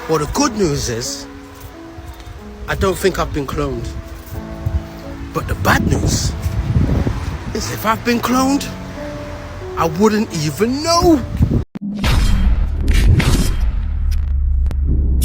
Well, the good news is, I don't think I've been cloned. But the bad news is if I've been cloned, I wouldn't even know.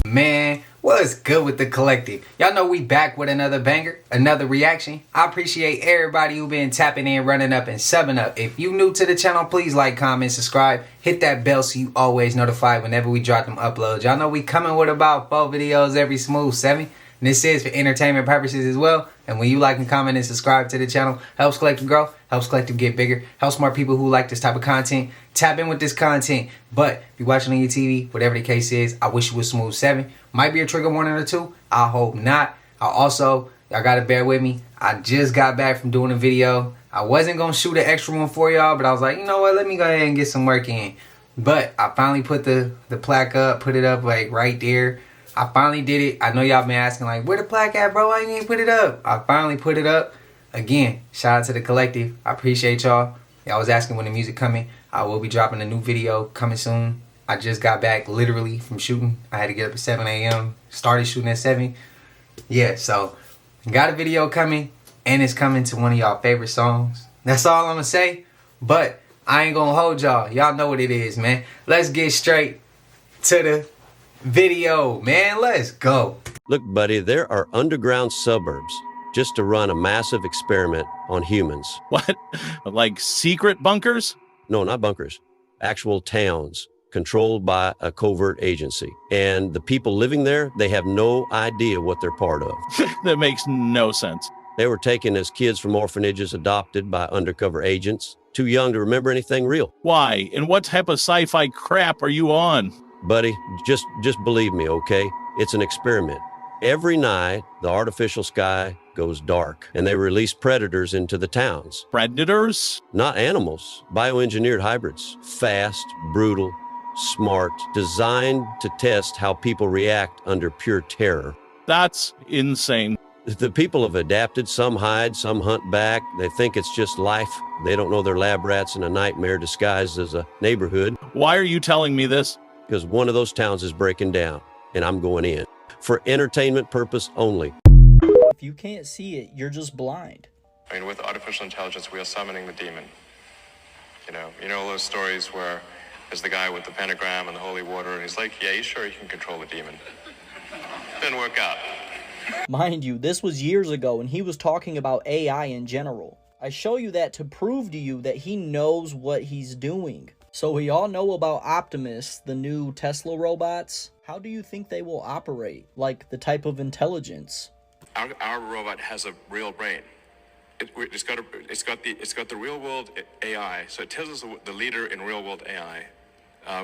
Man, what's good with the collective? Y'all know we back with another banger, another reaction. I appreciate everybody who been tapping in, running up, and subbing up. If you new to the channel, please like, comment, subscribe. Hit that bell so you always notified whenever we drop them uploads. Y'all know we coming with about 4 videos every smooth 7. And this is for entertainment purposes as well. And when you like and comment and subscribe to the channel, helps Collective grow, helps Collective get bigger, helps more people who like this type of content tap in with this content. But if you're watching on your TV, whatever the case is, I wish you was smooth 7. Might be a trigger warning or 2. I hope not. Y'all gotta bear with me. I just got back from doing a video. I wasn't gonna shoot an extra one for y'all, but I was like, you know what, let me go ahead and get some work in. But I finally put the plaque up, put it up like right there. I finally did it. I know y'all been asking like, where the plaque at, bro? Why you ain't put it up? I finally put it up. Again, shout out to the collective. I appreciate y'all. Y'all was asking when the music coming. I will be dropping a new video coming soon. I just got back literally from shooting. I had to get up at 7 a.m. Started shooting at 7. Yeah, so got a video coming, and it's coming to one of y'all favorite songs. That's all I'm gonna say. But I ain't gonna hold y'all. Y'all know what it is, man. Let's get straight to the video, man. Let's go. Look, buddy, there are underground suburbs just to run a massive experiment on humans. What? Like secret bunkers? No, not bunkers. Actual towns controlled by a covert agency. And the people living there, they have no idea what they're part of. That makes no sense. They were taken as kids from orphanages, adopted by undercover agents, too young to remember anything real. Why? And what type of sci-fi crap are you on? Buddy, just believe me, okay? It's an experiment. Every night, the artificial sky goes dark, and they release predators into the towns. Predators? Not animals, bioengineered hybrids. Fast, brutal, smart, designed to test how people react under pure terror. That's insane. The people have adapted. Some hide, some hunt back. They think it's just life. They don't know they're lab rats in a nightmare disguised as a neighborhood. Why are you telling me this? Because one of those towns is breaking down, and I'm going in. For entertainment purpose only. If you can't see it, you're just blind. I mean, with artificial intelligence, we are summoning the demon. You know all those stories where there's the guy with the pentagram and the holy water, and he's like, yeah, you sure you can control the demon? Didn't work out. Mind you, this was years ago, and he was talking about AI in general. I show you that to prove to you that he knows what he's doing. So we all know about Optimus, the new Tesla robots. How do you think they will operate? Like the type of intelligence? Our robot has a real brain. It's got the real world AI. So Tesla's the leader in real world AI.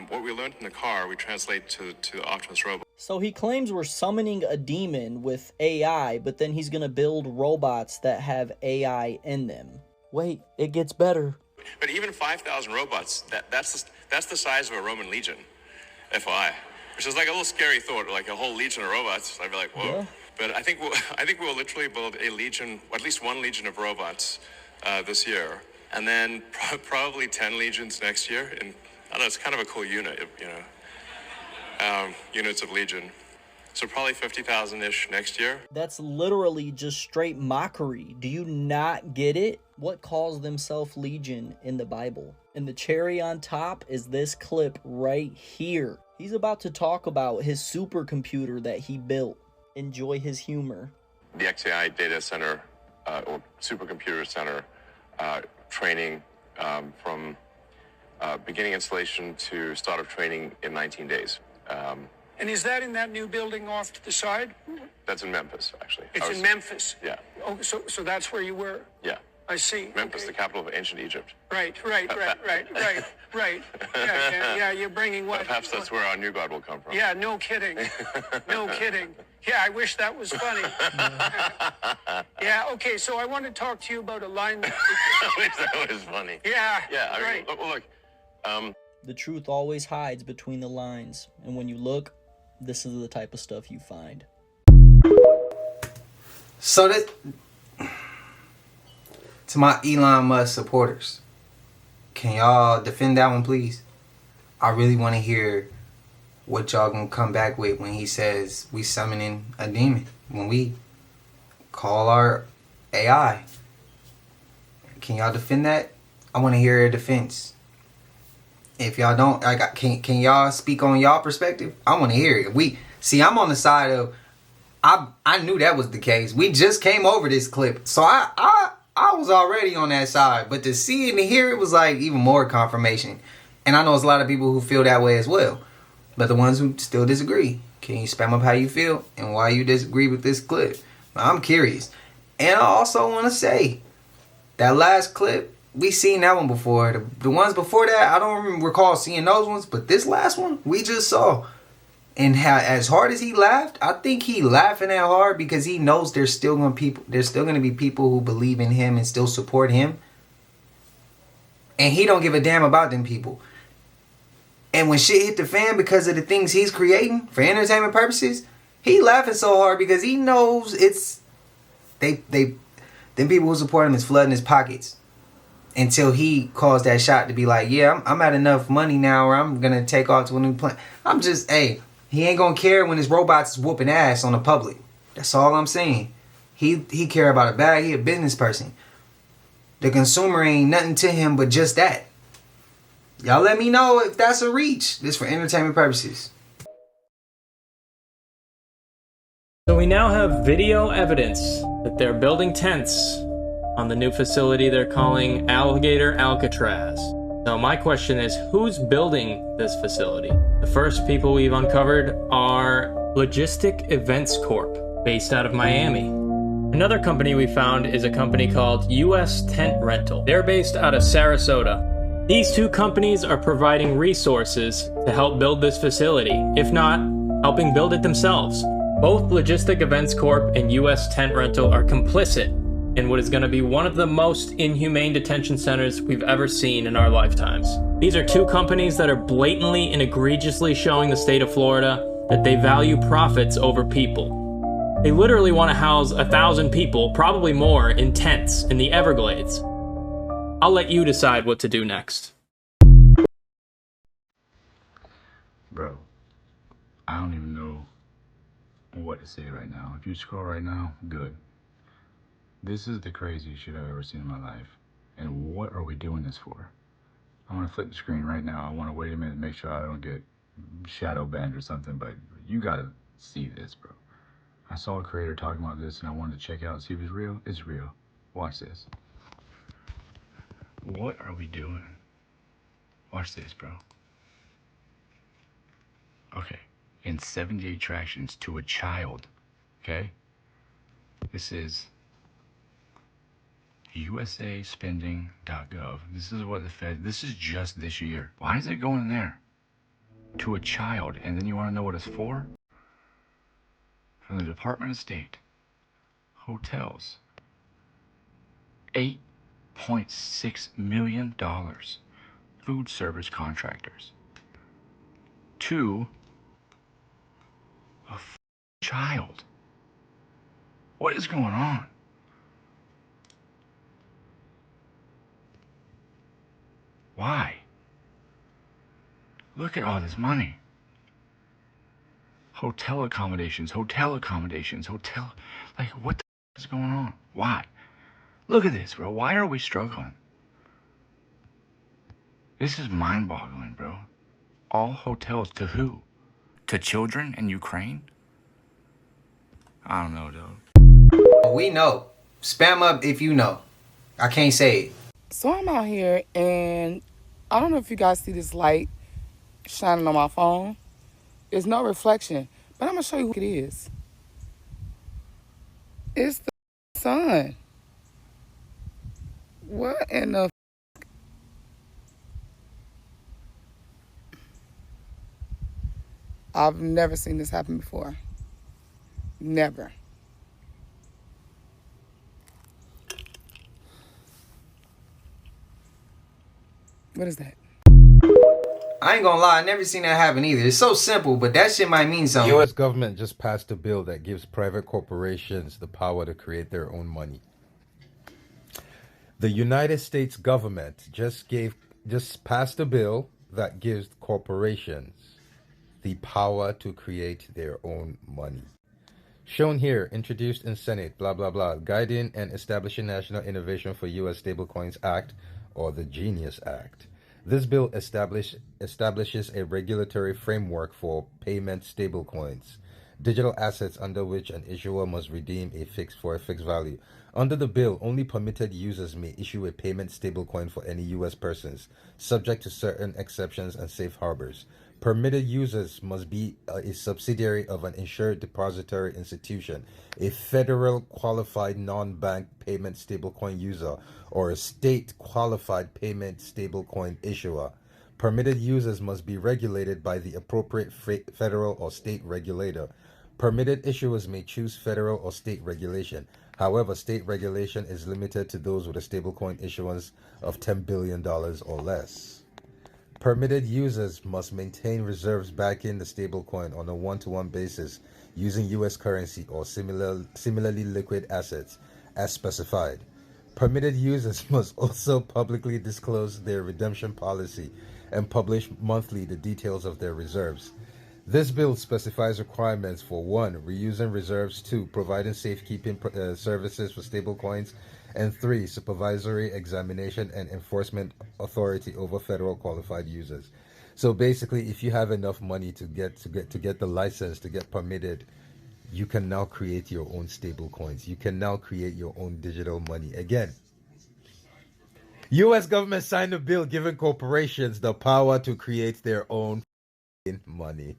What we learned in the car, we translate to the Optimus robot. So he claims we're summoning a demon with AI, but then he's gonna build robots that have AI in them. Wait, it gets better. But even 5,000 robots, that's the size of a Roman legion, FYI. Which is like a little scary thought, like a whole legion of robots. I'd be like, whoa. Yeah. But I think we'll literally build a legion, at least 1 legion of robots this year, and then probably 10 legions next year. And I don't know, it's kind of a cool unit, units of legion. So probably 50,000-ish next year. That's literally just straight mockery. Do you not get it? What calls themselves Legion in the Bible? And the cherry on top is this clip right here. He's about to talk about his supercomputer that he built. Enjoy his humor. The XAI data center, or supercomputer center, training from beginning installation to start of training in 19 days. And is that in that new building off to the side? That's in Memphis, actually. It's in Memphis? Yeah. Oh, so that's where you were? Yeah. I see. Memphis, okay. The capital of ancient Egypt. Right. Yeah, you're bringing what? Perhaps that's where our new God will come from. Yeah, no kidding. No kidding. Yeah, I wish that was funny. Yeah, okay, so I want to talk to you about alignment. I wish that was funny. Yeah. Yeah, I mean, right. Look. The truth always hides between the lines, and when you look, this is the type of stuff you find. So that, to my Elon Musk supporters, can y'all defend that one, please? I really want to hear what y'all gonna come back with when he says we summoning a demon, when we call our AI. Can y'all defend that? I want to hear a defense. If y'all don't, can y'all speak on y'all perspective? I want to hear it. I'm on the side of, I knew that was the case. We just came over this clip, so I was already on that side. But to see it and hear it was like even more confirmation. And I know there's a lot of people who feel that way as well. But the ones who still disagree, can you spam up how you feel and why you disagree with this clip? I'm curious. And I also want to say, that last clip, we seen that one before. The ones before that, I don't recall seeing those ones. But this last one, we just saw. And how, as hard as he laughed, I think he laughing that hard because he knows there's still going to be people who believe in him and still support him. And he don't give a damn about them people. And when shit hit the fan because of the things he's creating for entertainment purposes, he laughing so hard because he knows it's them people who support him is flooding his pockets. Until he calls that shot to be like, yeah, I'm at enough money now where I'm gonna take off to a new planet. He ain't gonna care when his robots is whooping ass on the public. That's all I'm saying. He care about a bag. He a business person. The consumer ain't nothing to him but just that. Y'all let me know if that's a reach. This for entertainment purposes. So we now have video evidence that they're building tents on the new facility they're calling Alligator Alcatraz. So my question is, who's building this facility? The first people we've uncovered are Logistic Events Corp, based out of Miami. Another company we found is a company called US Tent Rental. They're based out of Sarasota. These two companies are providing resources to help build this facility, if not helping build it themselves. Both Logistic Events Corp and US Tent Rental are complicit in what is going to be one of the most inhumane detention centers we've ever seen in our lifetimes. These are two companies that are blatantly and egregiously showing the state of Florida that they value profits over people. They literally want to house 1,000 people, probably more, in tents in the Everglades. I'll let you decide what to do next. Bro, I don't even know what to say right now. If you scroll right now, good. This is the craziest shit I've ever seen in my life. And what are we doing this for? I want to flip the screen right now. I want to wait a minute and make sure I don't get shadow banned or something, but you gotta see this, bro. I saw a creator talking about this and I wanted to check out and see if it's real. It's real. Watch this. What are we doing? Watch this, bro. Okay. In 70 attractions to a child. Okay? This is usaspending.gov. This is what the Fed, this is just this year. Why is it going there? To a child. And then you want to know what it's for? From the Department of State. Hotels. $8.6 million. Food service contractors. To a child. What is going on? Why? Look at all this money. Hotel accommodations. Like, what the is going on? Why? Look at this, bro. Why are we struggling? This is mind-boggling, bro. All hotels to who? To children in Ukraine? I don't know, dog. We know. Spam up if you know. I can't say it. So I'm out here and I don't know if you guys see this light shining on my phone. There's no reflection, but I'm gonna show you who it is. It's the sun. What in the I've never seen this happen before. Never. What is that? I ain't gonna lie, I never seen that happen either. It's so simple, but that shit might mean something. The U.S. government just passed a bill that gives private corporations the power to create their own money. The United States government just passed a bill that gives corporations the power to create their own money. Shown here, introduced in Senate, blah, blah, blah, Guiding and Establishing National Innovation for U.S. Stablecoins Act, or the Genius Act. This bill establishes a regulatory framework for payment stablecoins, digital assets under which an issuer must redeem for a fixed value. Under the bill, only permitted users may issue a payment stablecoin for any U.S. persons, subject to certain exceptions and safe harbors. Permitted users must be a subsidiary of an insured depository institution, a federal qualified non-bank payment stablecoin user, or a state qualified payment stablecoin issuer. Permitted users must be regulated by the appropriate federal or state regulator. Permitted issuers may choose federal or state regulation. However, state regulation is limited to those with a stablecoin issuance of $10 billion or less. Permitted users must maintain reserves backing the stablecoin on a one-to-one basis using U.S. currency or similarly liquid assets as specified. Permitted users must also publicly disclose their redemption policy and publish monthly the details of their reserves. This bill specifies requirements for 1. Reusing reserves, 2. Providing safekeeping services for stablecoins, and 3. Supervisory examination and enforcement authority over federal qualified users. So basically, if you have enough money to get the license, to get permitted, you can now create your own stablecoins. You can now create your own digital money. Again, U.S. government signed a bill giving corporations the power to create their own money.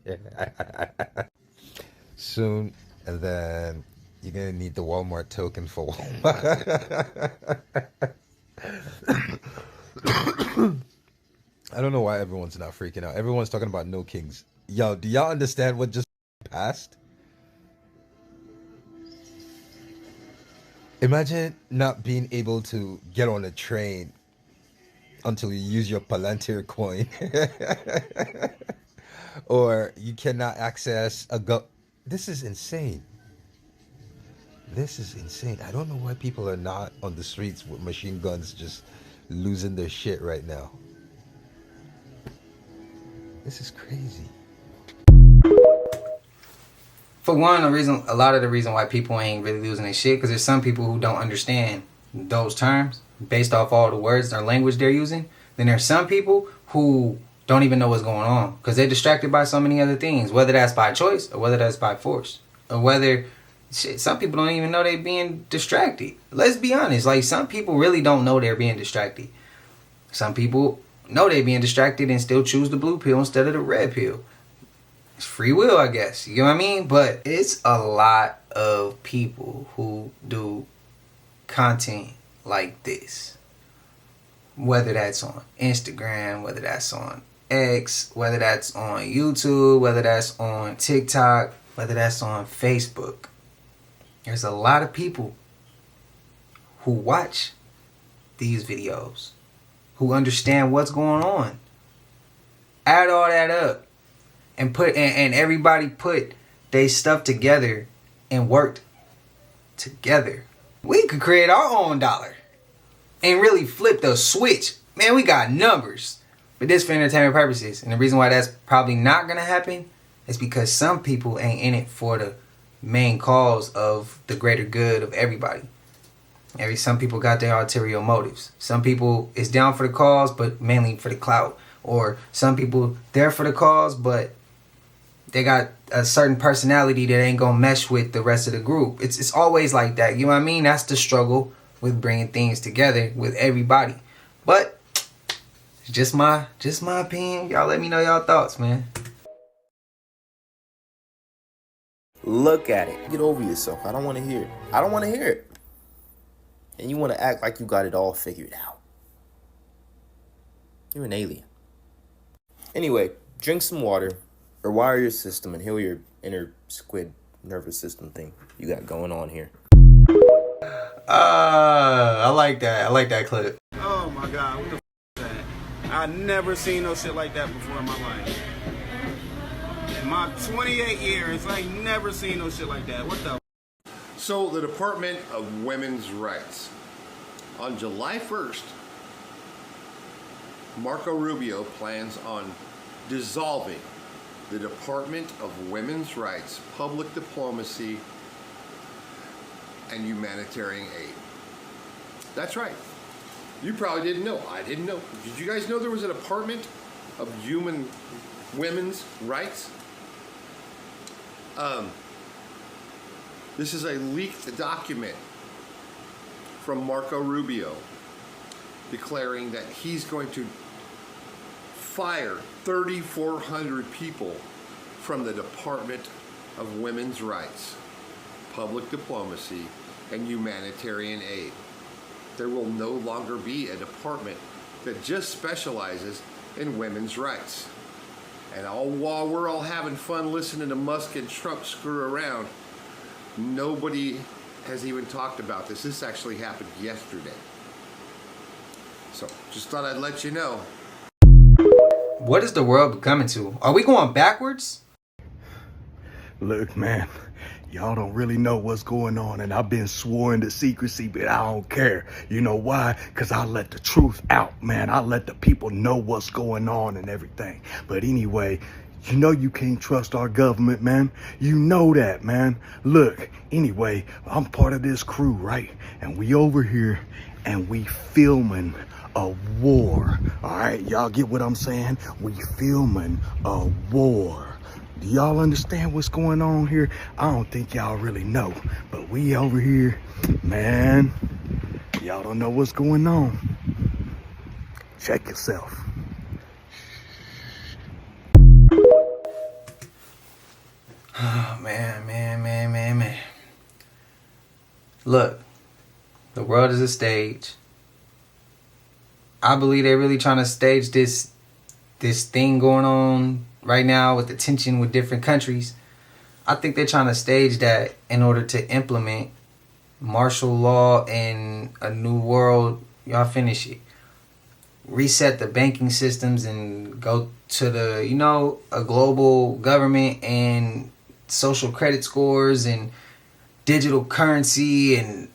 Soon, and then you're gonna need the Walmart token for Walmart. I don't know why everyone's not freaking out. Everyone's talking about no kings. Yo, do y'all understand what just passed? Imagine not being able to get on a train until you use your Palantir coin. Or you cannot access This is insane. This is insane. I don't know why people are not on the streets with machine guns just losing their shit right now. This is crazy. For one, a lot of the reason why people ain't really losing their shit, because there's some people who don't understand those terms based off all the words or language they're using. Then there's some people who don't even know what's going on because they're distracted by so many other things, whether that's by choice or whether that's by force, or whether some people don't even know they're being distracted. Let's be honest, like some people really don't know they're being distracted. Some people know they're being distracted and still choose the blue pill instead of the red pill. It's free will, I guess. You know what I mean? But it's a lot of people who do content like this. Whether that's on Instagram, whether that's on X, whether that's on YouTube, whether that's on TikTok, whether that's on Facebook. There's a lot of people who watch these videos, who understand what's going on. Add all that up and everybody put their stuff together and worked together. We could create our own dollar and really flip the switch. Man, we got numbers. But this for entertainment purposes. And the reason why that's probably not going to happen is because some people ain't in it for the main cause of the greater good of everybody. Some people got their ulterior motives. Some people is down for the cause, but mainly for the clout. Or some people there for the cause, but they got a certain personality that ain't going to mesh with the rest of the group. It's always like that. You know what I mean? That's the struggle with bringing things together with everybody. But it's just my opinion. Y'all let me know y'all thoughts, man. Look at it. Get over yourself. I don't want to hear it. I don't want to hear it. And you want to act like you got it all figured out. You're an alien. Anyway, drink some water, or wire your system and heal your inner squid nervous system thing you got going on here. I like that. I like that clip. Oh my God, what the f is that? I never seen no shit like that before in my life. In my 28 years, I ain't never seen no shit like that. What the? So the Department of Women's Rights, on July 1st, Marco Rubio plans on dissolving the Department of Women's Rights, Public Diplomacy, and Humanitarian Aid. That's right. You probably didn't know. I didn't know. Did you guys know there was a Department of Women's Rights? This is a leaked document from Marco Rubio declaring that he's going to fire 3,400 people from the Department of Women's Rights, Public Diplomacy, and Humanitarian Aid. There will no longer be a department that just specializes in women's rights. And while we're all having fun listening to Musk and Trump screw around, nobody has even talked about this. This actually happened yesterday. So just thought I'd let you know. What is the world coming to? Are we going backwards? Look, man, y'all don't really know what's going on, and I've been sworn to secrecy, but I don't care. You know why? Because I let the truth out, man. I let the people know what's going on and everything. But anyway, you know you can't trust our government, man. You know that, man. Look, anyway, I'm part of this crew, right? And we over here, and we filming a war. All right, y'all get what I'm saying? We filming a war. Do y'all understand what's going on here? I don't think y'all really know, but we over here, man, y'all don't know what's going on. Check yourself. Oh, man. Look, the world is a stage. I believe they're really trying to stage this thing going on right now with the tension with different countries. I think they're trying to stage that in order to implement martial law and a new world. Y'all finish it. Reset the banking systems and go to the, a global government and social credit scores and digital currency and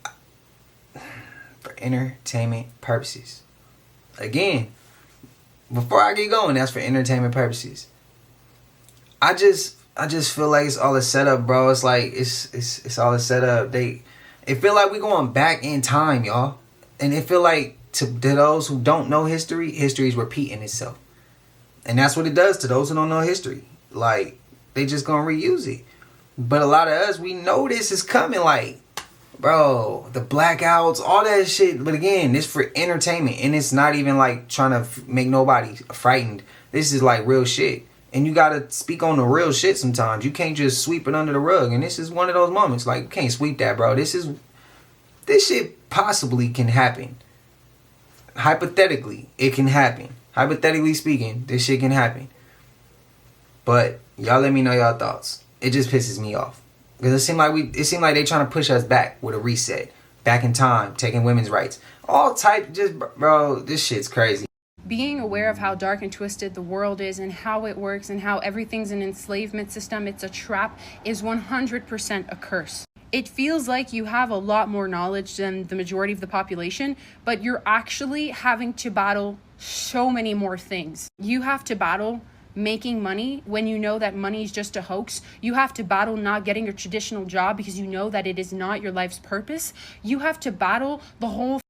for entertainment purposes. Again, before I get going, that's for entertainment purposes. I just feel like it's all a setup, bro. It's like it's all a setup. It feel like we going back in time, y'all. And it feel like to those who don't know history is repeating itself. And that's what it does to those who don't know history. Like, they just gonna reuse it. But a lot of us, we know this is coming. Like, bro, the blackouts, all that shit. But again, it's for entertainment. And it's not even like trying to make nobody frightened. This is like real shit. And you gotta speak on the real shit sometimes. You can't just sweep it under the rug. And this is one of those moments. Like, you can't sweep that, bro. This shit possibly can happen. Hypothetically, it can happen. Hypothetically speaking, this shit can happen. But y'all let me know y'all thoughts. It just pisses me off. Because it seemed like they trying to push us back with a reset. Back in time, taking women's rights. All type, bro, this shit's crazy. Being aware of how dark and twisted the world is and how it works and how everything's an enslavement system, it's a trap, is 100% a curse. It feels like you have a lot more knowledge than the majority of the population, but you're actually having to battle so many more things. You have to battle making money when you know that money is just a hoax. You have to battle not getting your traditional job because you know that it is not your life's purpose. You have to battle the whole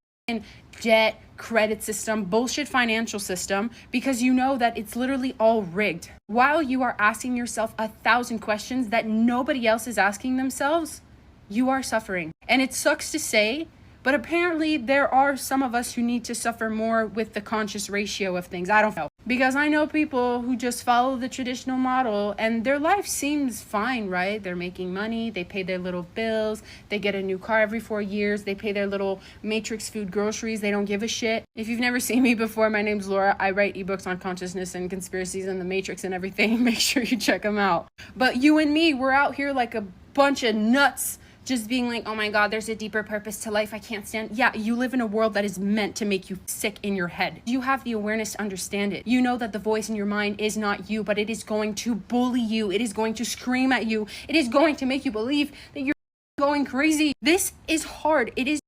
debt, credit system, bullshit financial system, because you know that it's literally all rigged. While you are asking yourself 1,000 questions that nobody else is asking themselves, you are suffering. And it sucks to say, but apparently there are some of us who need to suffer more with the conscious ratio of things. I don't know. Because I know people who just follow the traditional model and their life seems fine, right? They're making money, they pay their little bills, they get a new car every 4 years, they pay their little Matrix food groceries, they don't give a shit. If you've never seen me before, my name's Laura. I write ebooks on consciousness and conspiracies and the Matrix and everything. Make sure you check them out. But you and me, we're out here like a bunch of nuts, just being like, oh my God, there's a deeper purpose to life I can't stand. Yeah, you live in a world that is meant to make you sick in your head. You have the awareness to understand it. You know that the voice in your mind is not you, but it is going to bully you. It is going to scream at you. It is going to make you believe that you're going crazy. This is hard. It is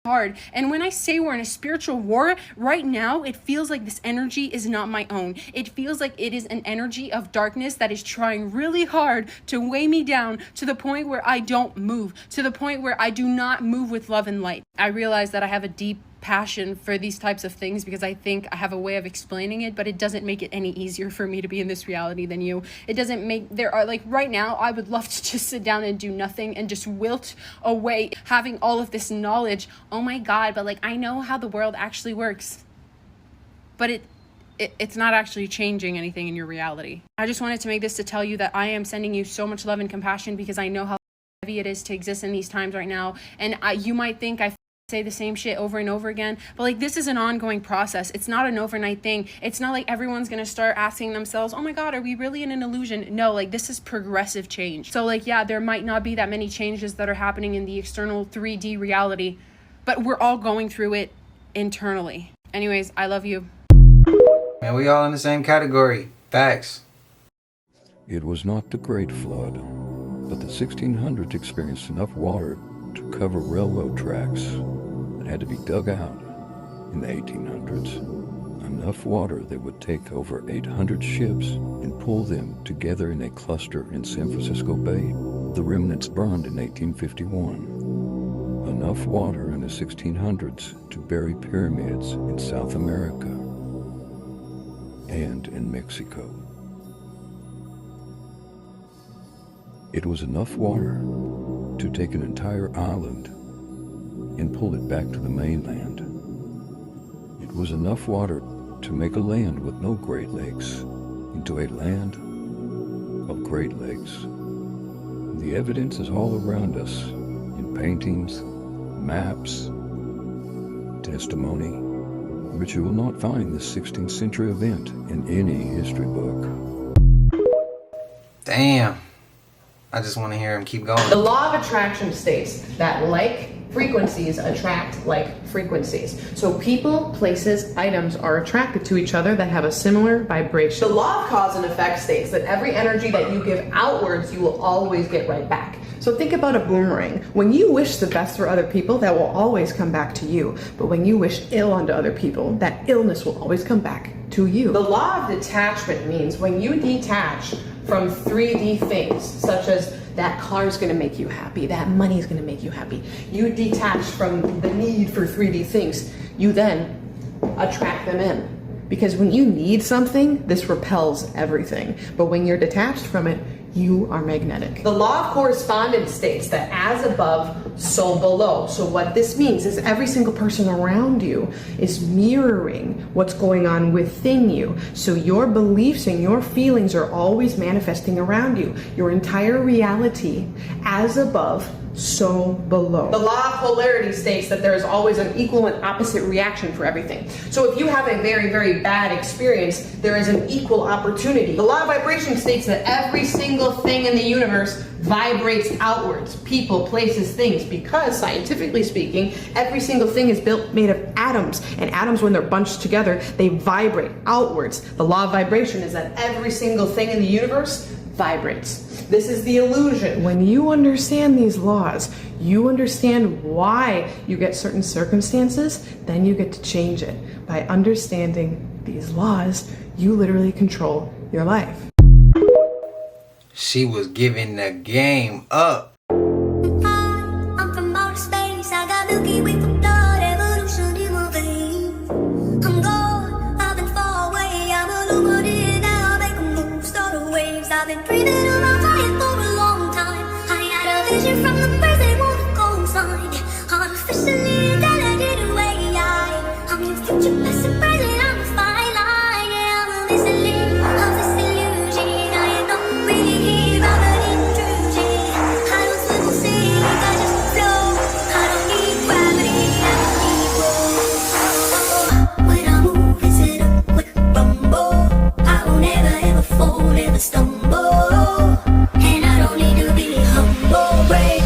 hard. And when I say we're in a spiritual war right now, it feels like this energy is not my own. It feels like it is an energy of darkness that is trying really hard to weigh me down to the point where I don't move, to the point where I do not move with love and light. I realize that I have a deep passion for these types of things because I think I have a way of explaining it, but it doesn't make it any easier for me to be in this reality than you. It doesn't make, there are like right now, I would love to just sit down and do nothing and just wilt away having all of this knowledge. Oh my God, but like I know how the world actually works, but it's not actually changing anything in your reality. I just wanted to make this to tell you that I am sending you so much love and compassion because I know how heavy it is to exist in these times right now. And you might think I say the same shit over and over again, but like this is an ongoing process. It's not an overnight thing. It's not like everyone's gonna start asking themselves, oh my God, are we really in an illusion? No, like this is progressive change. So like, yeah, there might not be that many changes that are happening in the external 3D reality, but we're all going through it internally. Anyways, I love you. Man, we all in the same category. Facts. It was not the Great Flood, but the 1600s experienced enough water to cover railroad tracks that had to be dug out in the 1800s. Enough water that would take over 800 ships and pull them together in a cluster in San Francisco Bay. The remnants burned in 1851. Enough water in the 1600s to bury pyramids in South America and in Mexico. It was enough water to take an entire island and pull it back to the mainland. It was enough water to make a land with no Great Lakes into a land of Great Lakes. The evidence is all around us in paintings, maps, testimony, but you will not find this 16th century event in any history book. Damn. I just want to hear him keep going. The law of attraction states that like frequencies attract like frequencies. So people, places, items are attracted to each other that have a similar vibration. The law of cause and effect states that every energy that you give outwards, you will always get right back. So think about a boomerang. When you wish the best for other people, that will always come back to you. But when you wish ill onto other people, that illness will always come back to you. The law of detachment means when you detach from 3D things, such as that car is going to make you happy, that money is going to make you happy. You detach from the need for 3D things. You then attract them in. Because when you need something, this repels everything. But when you're detached from it, you are magnetic. The law of correspondence states that as above, so below. So what this means is every single person around you is mirroring what's going on within you. So your beliefs and your feelings are always manifesting around you. Your entire reality, as above, so below. The law of polarity states that there is always an equal and opposite reaction for everything. So if you have a very, very bad experience, there is an equal opportunity. The law of vibration states that every single thing in the universe vibrates outwards. People, places, things, because scientifically speaking, every single thing is made of atoms, and atoms, when they're bunched together, they vibrate outwards. The law of vibration is that every single thing in the universe vibrates. This is the illusion. When you understand these laws, you understand why you get certain circumstances, then you get to change it. By understanding these laws, you literally control your life. She was giving the game up. I'm from outer space, I got Milky Way for blood, evolution in my veins. I'm gone, I've been far away, I'm illuminated now, I make a move, start the waves. I've been breathing on my fire for a long time. I had a vision from the birds, they wanna go find. Artificially intelligent away, I'm your future, past and present, I'm a fine line. Yeah, I'm a listening of this illusion. I am not really here, I'm an intrusion. I don't swim or sing, I just flow. I don't need gravity, I don't need roll. When I move, it's in a quick rumble. I won't ever ever fall, never stumble. And I don't need to be humble, brave.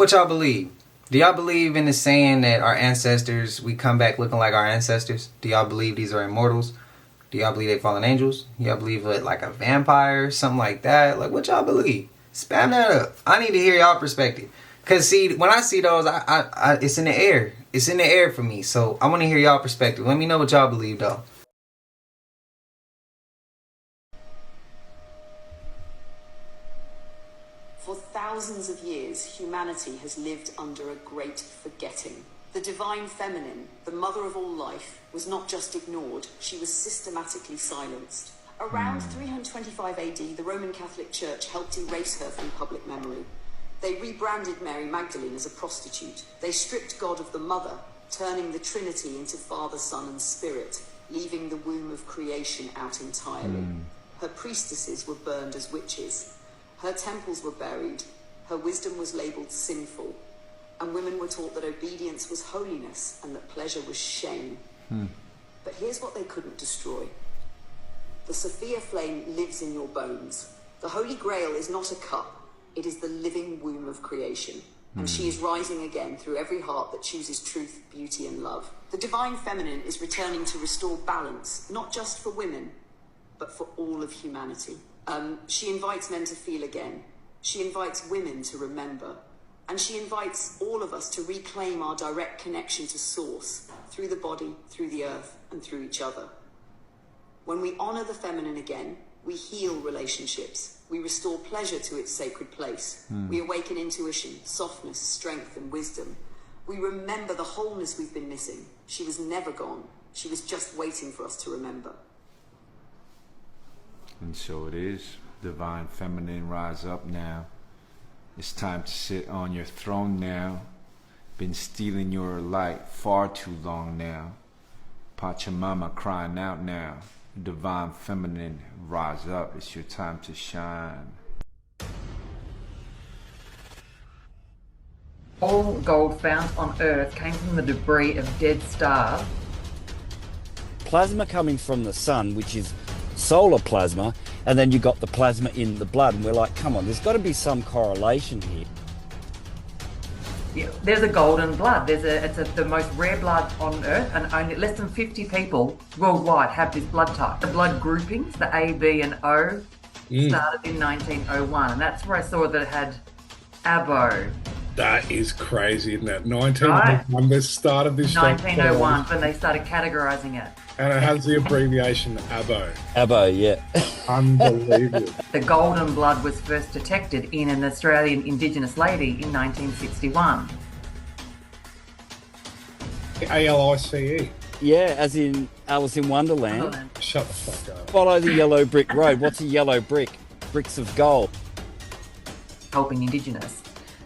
What y'all believe? Do y'all believe in the saying that our ancestors, we come back looking like our ancestors? Do y'all believe these are immortals? Do y'all believe they fallen angels? Do y'all believe it like a vampire, something like that? Like, what y'all believe? Spam that up. I need to hear y'all perspective. Cause see, when I see those, I it's in the air. It's in the air for me. So I want to hear y'all perspective. Let me know what y'all believe though. For thousands of years, humanity has lived under a great forgetting. The divine feminine, the mother of all life, was not just ignored, she was systematically silenced. Around 325 AD, the Roman Catholic Church helped erase her from public memory. They rebranded Mary Magdalene as a prostitute. They stripped God of the mother, turning the Trinity into Father, Son, and Spirit, leaving the womb of creation out entirely. Her priestesses were burned as witches. Her temples were buried. Her wisdom was labeled sinful. And women were taught that obedience was holiness and that pleasure was shame. But here's what they couldn't destroy. The Sophia flame lives in your bones. The Holy Grail is not a cup. It is the living womb of creation. And she is rising again through every heart that chooses truth, beauty, and love. The divine feminine is returning to restore balance, not just for women, but for all of humanity. She invites men to feel again. She invites women to remember. And she invites all of us to reclaim our direct connection to Source, through the body, through the earth, and through each other. When we honor the feminine again, we heal relationships. We restore pleasure to its sacred place. We awaken intuition, softness, strength, and wisdom. We remember the wholeness we've been missing. She was never gone. She was just waiting for us to remember. And so it is. Divine feminine, rise up now. It's time to sit on your throne now. Been stealing your light far too long now. Pachamama crying out now. Divine feminine, rise up. It's your time to shine. All gold found on Earth came from the debris of dead stars. Plasma coming from the sun, which is solar plasma, and then you got the plasma in the blood, and we're like, come on, there's got to be some correlation here. Yeah, there's a golden blood. It's the most rare blood on Earth, and only less than 50 people worldwide have this blood type. The blood groupings, the A, B, and O, started in 1901, and that's where I saw that it had ABO. That is crazy, isn't it? 1901, the start of this. 1901, when they started categorising it. And it has the abbreviation ABO. ABO, yeah. Unbelievable. The golden blood was first detected in an Australian Indigenous lady in 1961. ALICE. Yeah, as in Alice in Wonderland. Shut the fuck up. Follow the yellow brick road. What's a yellow brick? Bricks of gold. Helping Indigenous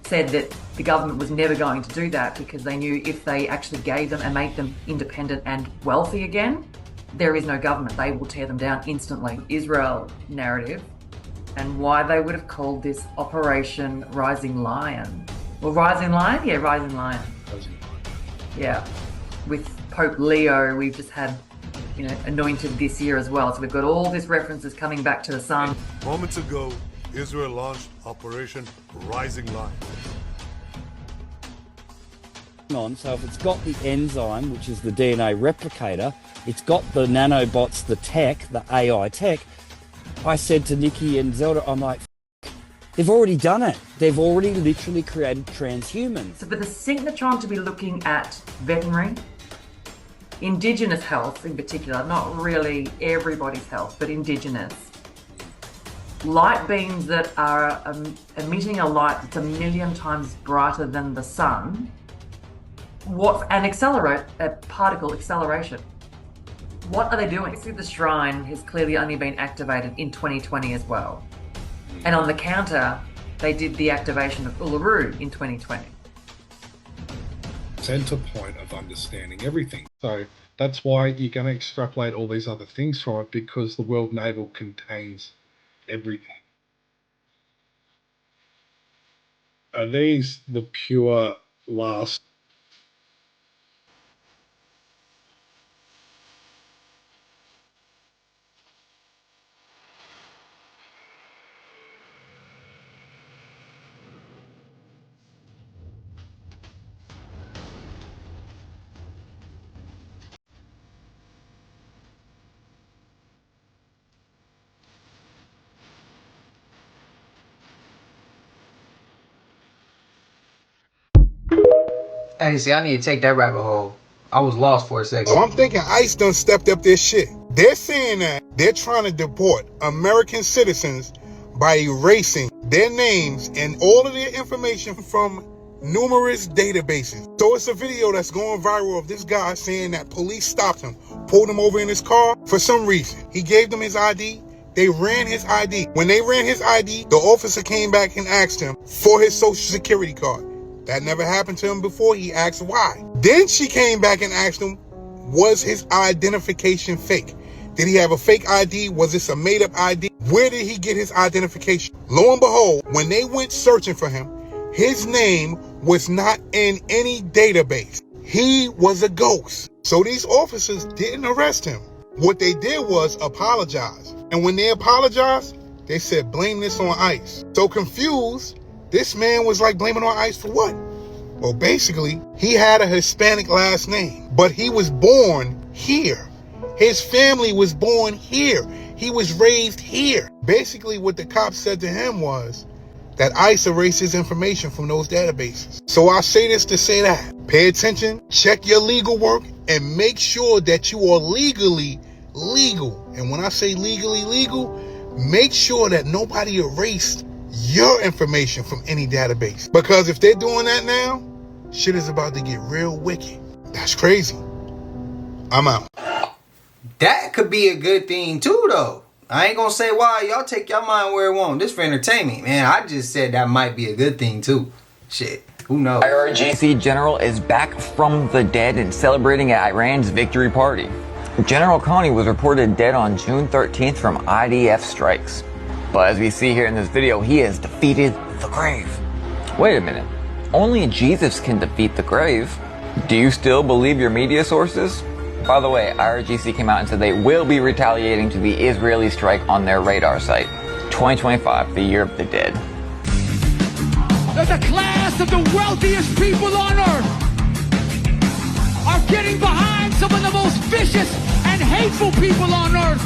said that the government was never going to do that because they knew if they actually gave them and made them independent and wealthy again, there is no government. They will tear them down instantly. Israel narrative and why they would have called this Operation Rising Lion. Well, Rising Lion? Yeah, Rising Lion. Yeah. With Pope Leo, we've just had, anointed this year as well. So we've got all these references coming back to the sun. Moments ago, Israel launched Operation Rising Lion. So if it's got the enzyme, which is the DNA replicator, it's got the nanobots, the tech, the AI tech. I said to Nikki and Zelda, I'm like, they've already done it. They've already literally created transhumans. So for the synchrotron to be looking at veterinary, Indigenous health in particular, not really everybody's health, but Indigenous, light beams that are emitting a light that's 1 million times brighter than the sun, particle acceleration. What are they doing? See, the shrine has clearly only been activated in 2020 as well. And on the counter, they did the activation of Uluru in 2020. Center point of understanding everything. So that's why you're going to extrapolate all these other things from it, because the world naval contains everything. Are these the pure last? Hey, see, I need to take that rabbit hole. I was lost for a second. So I'm thinking ICE done stepped up their shit. They're saying that they're trying to deport American citizens by erasing their names and all of their information from numerous databases. So it's a video that's going viral of this guy saying that police stopped him, pulled him over in his car for some reason. He gave them his ID. They ran his ID. When they ran his ID, the officer came back and asked him for his social security card. That never happened to him before. He asked why. Then she came back and asked him, was his identification fake? Did he have a fake ID? Was this a made-up ID? Where did he get his identification? Lo and behold, when they went searching for him, his name was not in any database. He was a ghost. So these officers didn't arrest him. What they did was apologize. And when they apologized, they said, blame this on ICE. So confused, this man was like, blaming on ICE for what? Well, basically, he had a Hispanic last name, but he was born here. His family was born here. He was raised here. Basically, what the cops said to him was that ICE erased his information from those databases. So I say this to say that. Pay attention, check your legal work, and make sure that you are legally legal. And when I say legally legal, make sure that nobody erased your information from any database. Because if they're doing that now, shit is about to get real wicked. That's crazy. I'm out. That could be a good thing too, though. I ain't gonna say why. Y'all take your mind where it won't. This for entertainment, man. I just said that might be a good thing too. Shit, who knows? IRGC general is back from the dead and celebrating at Iran's victory party. General Kani was reported dead on June 13th from IDF strikes. But as we see here in this video, he has defeated the grave. Wait a minute. Only Jesus can defeat the grave. Do you still believe your media sources? By the way, IRGC came out and said they will be retaliating to the Israeli strike on their radar site. 2025, the year of the dead. That the class of the wealthiest people on earth are getting behind some of the most vicious and hateful people on earth.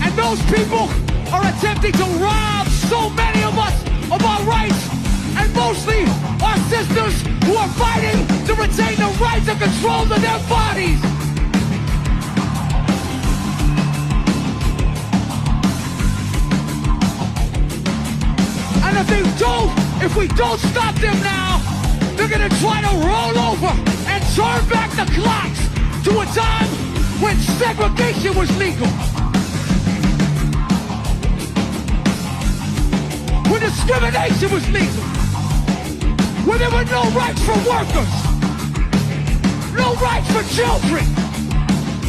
And those people are attempting to rob so many of us of our rights, and mostly our sisters who are fighting to retain the rights and control of their bodies. And if we don't stop them now, they're gonna try to roll over and turn back the clocks to a time when segregation was legal. When discrimination was legal. When there were no rights for workers. No rights for children.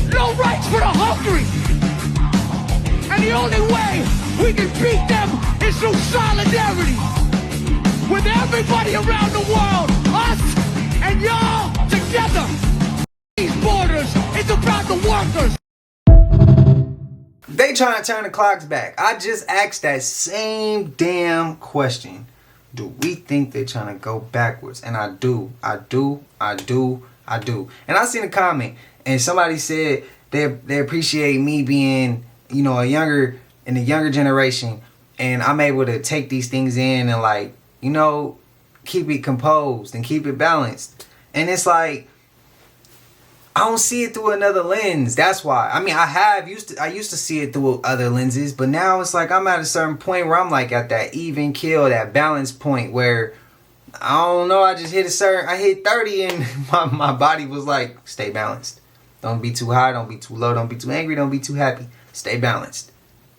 No rights for the hungry. And the only way we can beat them is through solidarity. With everybody around the world, us and y'all together. These borders, it's about the workers. They trying to turn the clocks back. I just asked that same damn question. Do we think they're trying to go backwards? And I do. And I seen a comment and somebody said they appreciate me being, you know, in the younger generation, and I'm able to take these things in and, like, you know, keep it composed and keep it balanced. And it's like, I don't see it through another lens. That's why. I mean, I used to see it through other lenses, but now it's like I'm at a certain point where I'm like at that even kill, that balance point where I don't know. I hit 30 and my body was like, stay balanced. Don't be too high. Don't be too low. Don't be too angry. Don't be too happy. Stay balanced.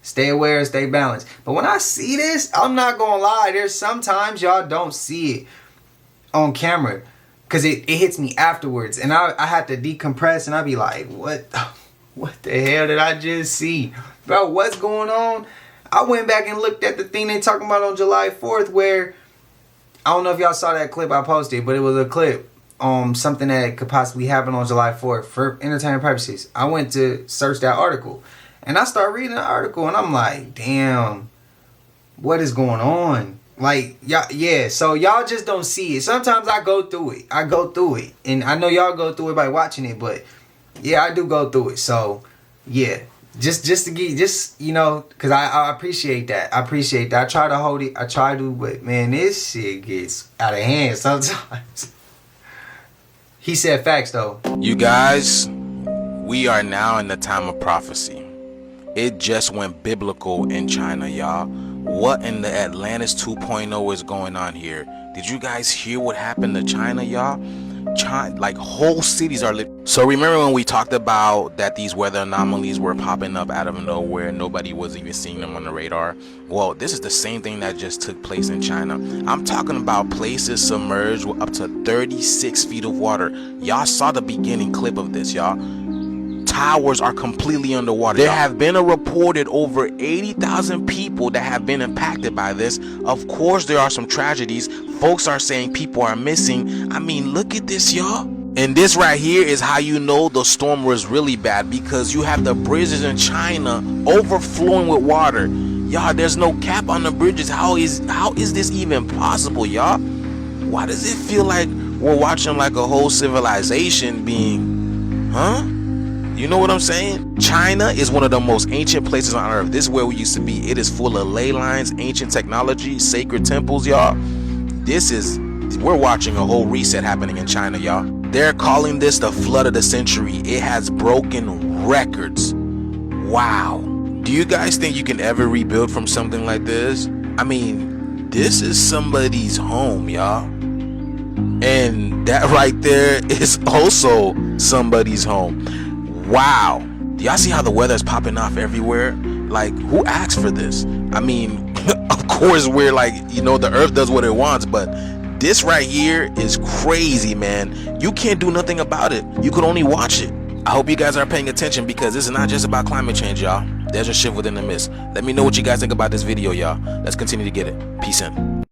Stay aware. Stay balanced. But when I see this, I'm not gonna lie. There's sometimes y'all don't see it on camera. Because it hits me afterwards. And I have to decompress. And I be like, what the hell did I just see? Bro, what's going on? I went back and looked at the thing they talking about on July 4th. Where, I don't know if y'all saw that clip I posted. But it was a clip on something that could possibly happen on July 4th. For entertainment purposes. I went to search that article. And I started reading the article. And I'm like, damn. What is going on? Like, yeah, so y'all just don't see it. Sometimes I go through it. And I know y'all go through it by watching it, but yeah, I do go through it. So, yeah, just to get, you know, because I appreciate that. I try to hold it. But man, this shit gets out of hand sometimes. He said facts though. You guys, we are now in the time of prophecy. It just went biblical in China, y'all. What in the Atlantis 2.0 is going on here? Did you guys hear what happened to China, y'all? China, like whole cities are lit. So remember when we talked about that these weather anomalies were popping up out of nowhere, nobody was even seeing them on the radar? Well, this is the same thing that just took place in China. I'm talking about places submerged with up to 36 feet of water. Y'all saw the beginning clip of this, y'all. Towers are completely underwater. There have been a reported over 80,000 people that have been impacted by this. Of course, there are some tragedies. Folks are saying people are missing. I mean, look at this, y'all. And this right here is how you know the storm was really bad, because you have the bridges in China overflowing with water. Y'all, there's no cap on the bridges. How is this even possible, y'all? Why does it feel like we're watching like a whole civilization being, huh? You know what I'm saying? China is one of the most ancient places on earth. This is where we used to be. It is full of ley lines, ancient technology, sacred temples, y'all. We're watching a whole reset happening in China, y'all. They're calling this the flood of the century. It has broken records. Wow. Do you guys think you can ever rebuild from something like this? I mean, this is somebody's home, y'all. And that right there is also somebody's home. Wow. Do y'all see how the weather is popping off everywhere? Like, who asked for this? I mean, of course we're like, you know, the earth does what it wants, but this right here is crazy, man. You can't do nothing about it. You could only watch it. I hope you guys are paying attention, because this is not just about climate change, y'all. There's a shift within the mist. Let me know what you guys think about this video, y'all. Let's continue to get it. Peace in.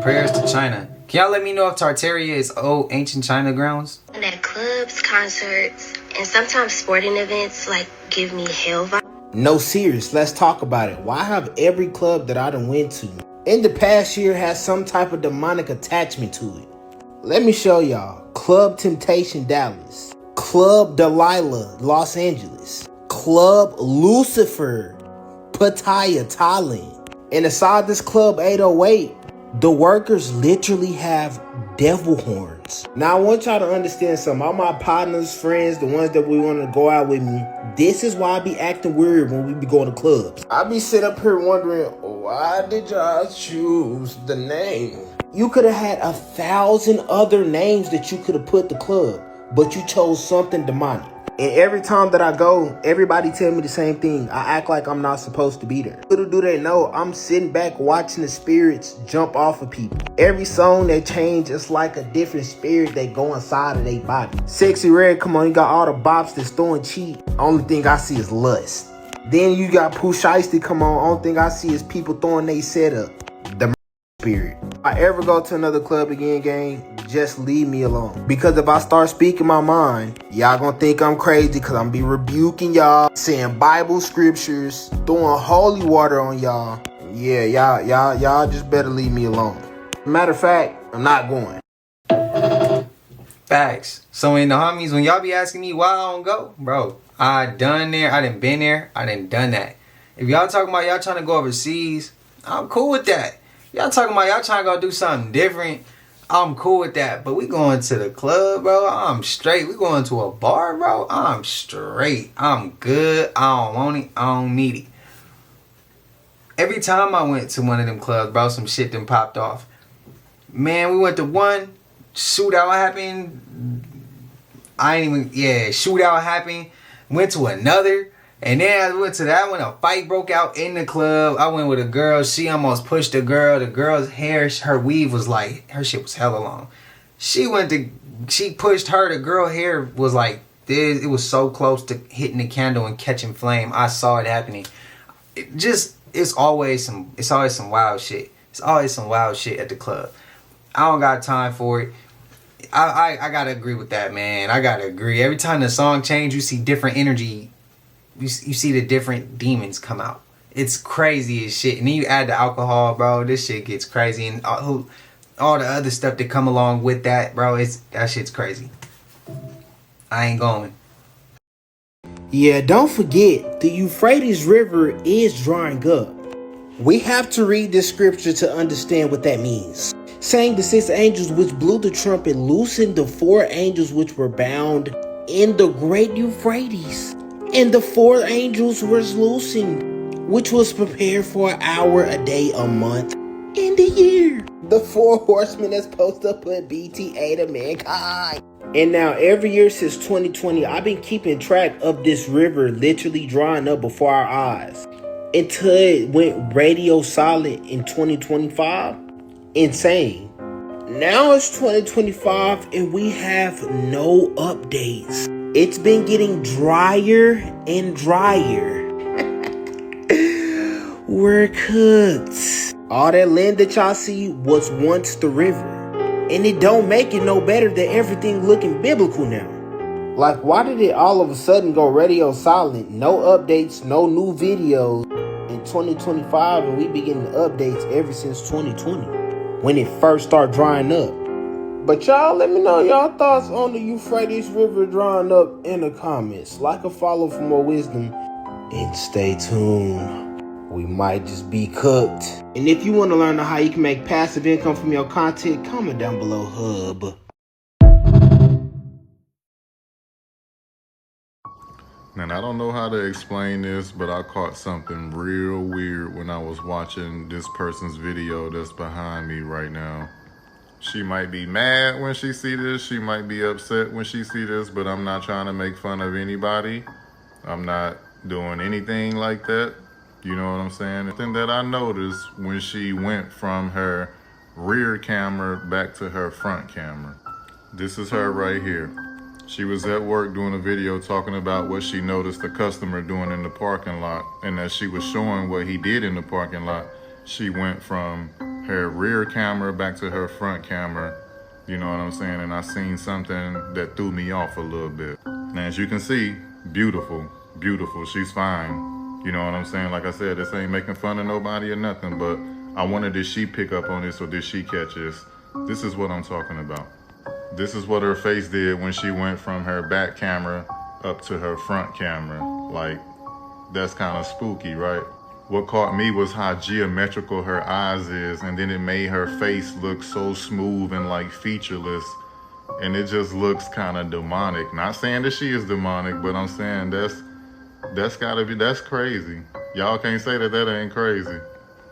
Prayers to China. Can y'all let me know if Tartaria is old ancient China grounds? And at clubs, concerts, and sometimes sporting events like give me hell vibes. No, serious, let's talk about it. Why have every club that I done went to in the past year has some type of demonic attachment to it? Let me show y'all. Club Temptation Dallas, Club Delilah Los Angeles, Club Lucifer Pattaya Thailand. And inside this Club 808, the workers literally have devil horns. Now I want y'all to understand something. All my partners, friends, the ones that we want to go out with me, this is why I be acting weird when we be going to clubs. I be sitting up here wondering, why did y'all choose the name? You could have had 1,000 other names that you could have put the club, but you chose something demonic. And every time that I go, everybody tell me the same thing. I act like I'm not supposed to be there. Little do they know, I'm sitting back watching the spirits jump off of people. Every song they change, it's like a different spirit that go inside of their body. Sexy Red, come on, you got all the bops that's throwing cheap. Only thing I see is lust. Then you got Pooh Shiesty, come on, only thing I see is people throwing they setup. The spirit. If I ever go to another club again, gang, just leave me alone. Because if I start speaking my mind, y'all gonna think I'm crazy, because I'm be rebuking y'all, saying Bible scriptures, throwing holy water on y'all. Yeah, y'all just better leave me alone. Matter of fact, I'm not going. Facts. So in the homies, when y'all be asking me why I don't go, bro, I done there, I done been there, I done done that. If y'all talking about y'all trying to go overseas, I'm cool with that. Y'all talking about y'all trying to go do something different, I'm cool with that. But we going to the club, bro, I'm straight. We going to a bar, bro, I'm straight. I'm good. I don't want it. I don't need it. Every time I went to one of them clubs, bro, some shit done popped off. Man, we went to one, shootout happened. Shootout happened. Went to another. And then I went to that one, a fight broke out in the club. I went with a girl. She almost pushed the girl. The girl's hair, her weave was like, her shit was hella long. She pushed her. The girl hair was like this. It was so close to hitting the candle and catching flame. I saw it happening. It's always some wild shit. It's always some wild shit at the club. I don't got time for it. I gotta agree with that, man. I gotta agree. Every time the song change, you see different energy. You see the different demons come out. It's crazy as shit. And then you add the alcohol, bro. This shit gets crazy. And all the other stuff that come along with that, bro. That shit's crazy. I ain't going. Yeah, don't forget, the Euphrates River is drying up. We have to read this scripture to understand what that means. sang the 6 angels which blew the trumpet, loosened the 4 angels which were bound in the great Euphrates. And the 4 angels were loosened, which was prepared for an hour, a day, a month, and a year. The 4 horsemen that's supposed to put BTA to mankind. And now every year since 2020, I've been keeping track of this river literally drying up before our eyes until it went radio silent in 2025. Insane. Now it's 2025 and we have no updates. It's been getting drier and drier. We're cooked. All that land that y'all see was once the river. And it don't make it no better that everything looking biblical now. Like, why did it all of a sudden go radio silent? No updates, no new videos in 2025, and we been getting updates ever since 2020 when it first started drying up. But y'all, let me know y'all thoughts on the Euphrates River drying up in the comments. Like or follow for more wisdom, and stay tuned. We might just be cooked. And if you want to learn how you can make passive income from your content, comment down below, hub. And I don't know how to explain this, but I caught something real weird when I was watching this person's video that's behind me right now. She might be mad when she see this. She might be upset when she see this, but I'm not trying to make fun of anybody. I'm not doing anything like that. You know what I'm saying? The thing that I noticed when she went from her rear camera back to her front camera. This is her right here. She was at work doing a video talking about what she noticed the customer doing in the parking lot. And as she was showing what he did in the parking lot, she went from her rear camera back to her front camera. You know what I'm saying? And I seen something that threw me off a little bit. And as you can see, beautiful, beautiful. She's fine. You know what I'm saying? Like I said, this ain't making fun of nobody or nothing, but I wonder, did she pick up on this or did she catch this? This is what I'm talking about. This is what her face did when she went from her back camera up to her front camera. Like, that's kind of spooky, right? What caught me was how geometrical her eyes is, and then it made her face look so smooth and like featureless, and it just looks kind of demonic. Not saying that she is demonic, but I'm saying that's crazy. Y'all can't say that ain't crazy.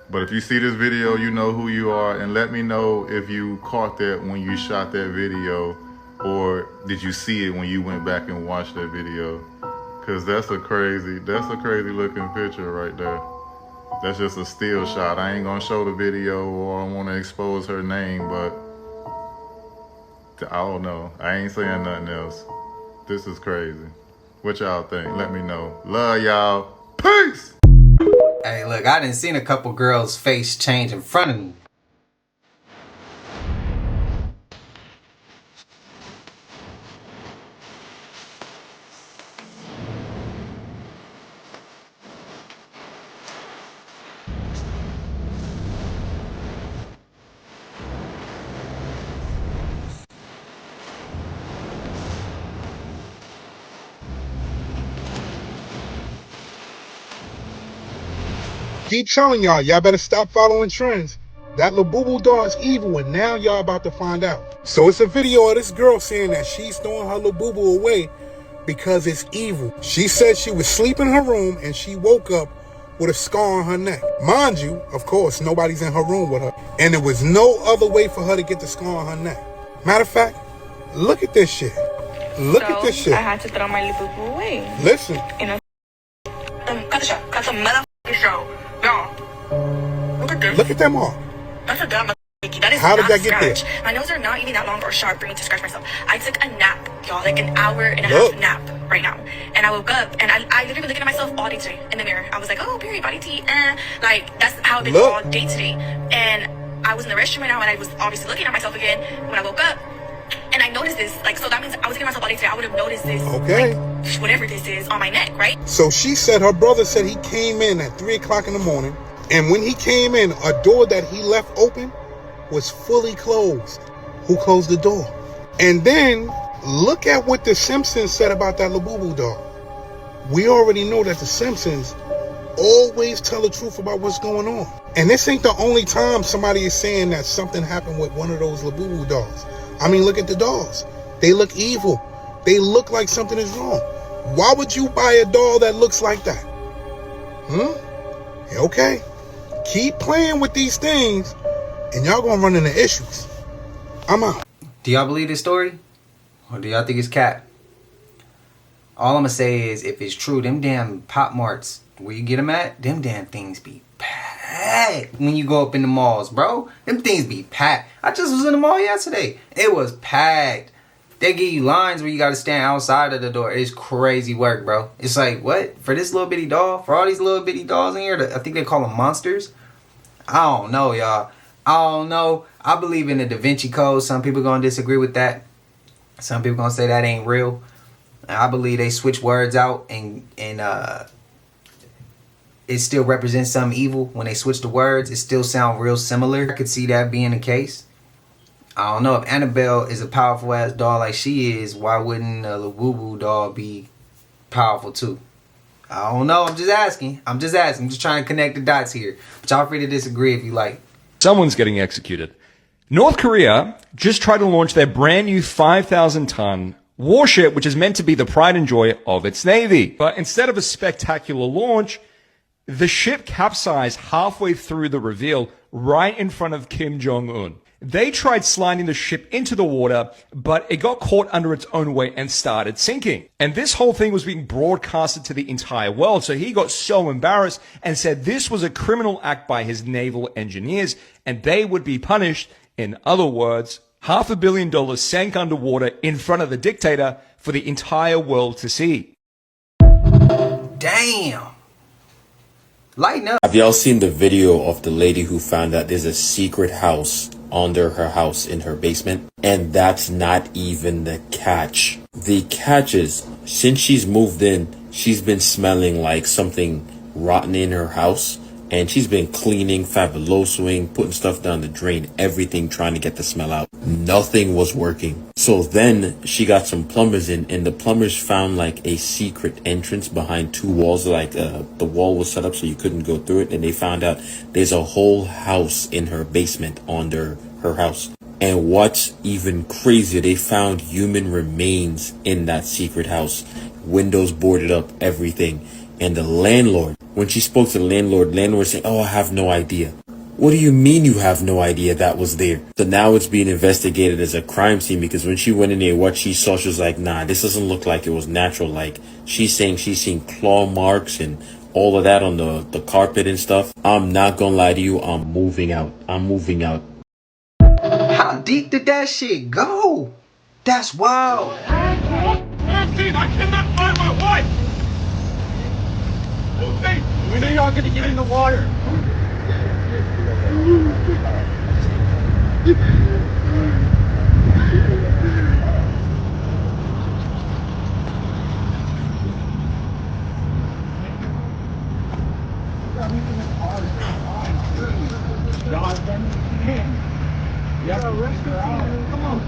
But if you see this video, you know who you are, and let me know if you caught that when you shot that video, or did you see it when you went back and watched that video? Cause that's a crazy looking picture right there. That's just a still shot. I ain't gonna show the video or I wanna expose her name, but I don't know. I ain't saying nothing else. This is crazy. What y'all think? Let me know. Love y'all. Peace! Hey, look, I done seen a couple girls' face change in front of me. Keep telling y'all better stop following trends. That Labubu dog's evil, and now y'all about to find out. So it's a video of this girl saying that she's throwing her Labubu away because it's evil. She said she was sleeping in her room and she woke up with a scar on her neck. Mind you, of course, nobody's in her room with her, and there was no other way for her to get the scar on her neck. Matter of fact, look at this shit. Look at this shit. I had to throw my Labubu away. Listen. You know, cut the show. Cut the motherfucking show. Y'all, look at this. Look at them all. That's a dumb that is How did not that get there? scratch. My nails are not even that long or sharp for me to scratch myself. I took a nap, y'all, like an hour and a half nap right now. And I woke up and I literally looking at myself all day today in the mirror. I was like, oh, period, body tea, like that's how I've been all day today. And I was in the restroom right now and I was obviously looking at myself again when I woke up. And I noticed this, like, so that means I was looking at myself all day today. I would have noticed this, okay, like, whatever this is on my neck, right? So she said her brother said he came in at 3 o'clock in the morning, and when he came in, a door that he left open was fully closed. Who closed the door? And then look at what the Simpsons said about that Labubu dog. We already know that the Simpsons always tell the truth about what's going on. And this ain't the only time somebody is saying that something happened with one of those Labubu dolls. I mean, look at the dolls. They look evil. They look like something is wrong. Why would you buy a doll that looks like that? Okay. Keep playing with these things and y'all gonna run into issues. I'm out. Do y'all believe this story? Or do y'all think it's cap? All I'm gonna say is, if it's true, them damn Pop Marts, where you get them at, them damn things be packed when you go up in the malls, bro. Them things be packed. I just was in the mall yesterday. It was packed. They give you lines where you gotta stand outside of the door. It's crazy work, bro. It's like, what? For this little bitty doll? For all these little bitty dolls in here? I think they call them monsters. I don't know, y'all. I don't know. I believe in the Da Vinci Code. Some people gonna disagree with that. Some people gonna say that ain't real. I believe they switch words out and it still represents something evil. When they switch the words, it still sound real similar. I could see that being the case. I don't know. If Annabelle is a powerful ass doll like she is, why wouldn't a Labubu doll be powerful too? I don't know. I'm just asking. I'm just trying to connect the dots here. But y'all free to disagree if you like. Someone's getting executed. North Korea just tried to launch their brand new 5,000-ton warship, which is meant to be the pride and joy of its navy. But instead of a spectacular launch, the ship capsized halfway through the reveal right in front of Kim Jong-un. They tried sliding the ship into the water, but it got caught under its own weight and started sinking. And this whole thing was being broadcasted to the entire world. So he got so embarrassed and said this was a criminal act by his naval engineers and they would be punished. In other words, $500 million sank underwater in front of the dictator for the entire world to see. Damn. Lighten up. Have y'all seen the video of the lady who found out there's a secret house under her house in her basement? And that's not even the catch. The catch is, since she's moved in, she's been smelling like something rotten in her house. And she's been cleaning, fabulosoing, putting stuff down the drain, everything trying to get the smell out. Nothing was working. So then she got some plumbers in, and the plumbers found like a secret entrance behind two walls. Like the wall was set up so you couldn't go through it. And they found out there's a whole house in her basement under her house. And what's even crazier, they found human remains in that secret house. Windows boarded up, everything. And the landlord, when she spoke to the landlord said, "Oh, I have no idea." What do you mean you have no idea that was there? So now it's being investigated as a crime scene, because when she went in there, what she saw, she was like, nah, this doesn't look like it was natural. Like, she's saying she's seen claw marks and all of that on the carpet and stuff. I'm not gonna lie to you, I'm moving out. How deep did that shit go? That's wild. I cannot find my wife! When are y'all gonna get in the water? Come on.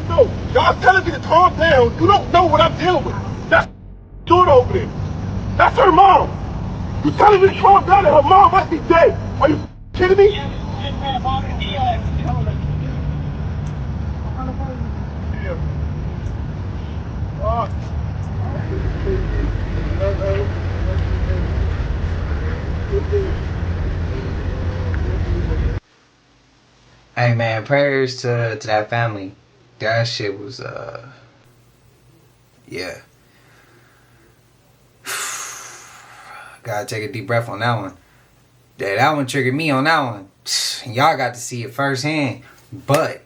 No, y'all telling me to calm down. You don't know what I'm dealing with. That's daughter over there. That's her mom. You telling me to calm down and her mom might be dead. Are you kidding me? Hey man, prayers to that family. That shit was yeah. Gotta take a deep breath on that one. Yeah, that one triggered me on that one. Y'all got to see it firsthand. But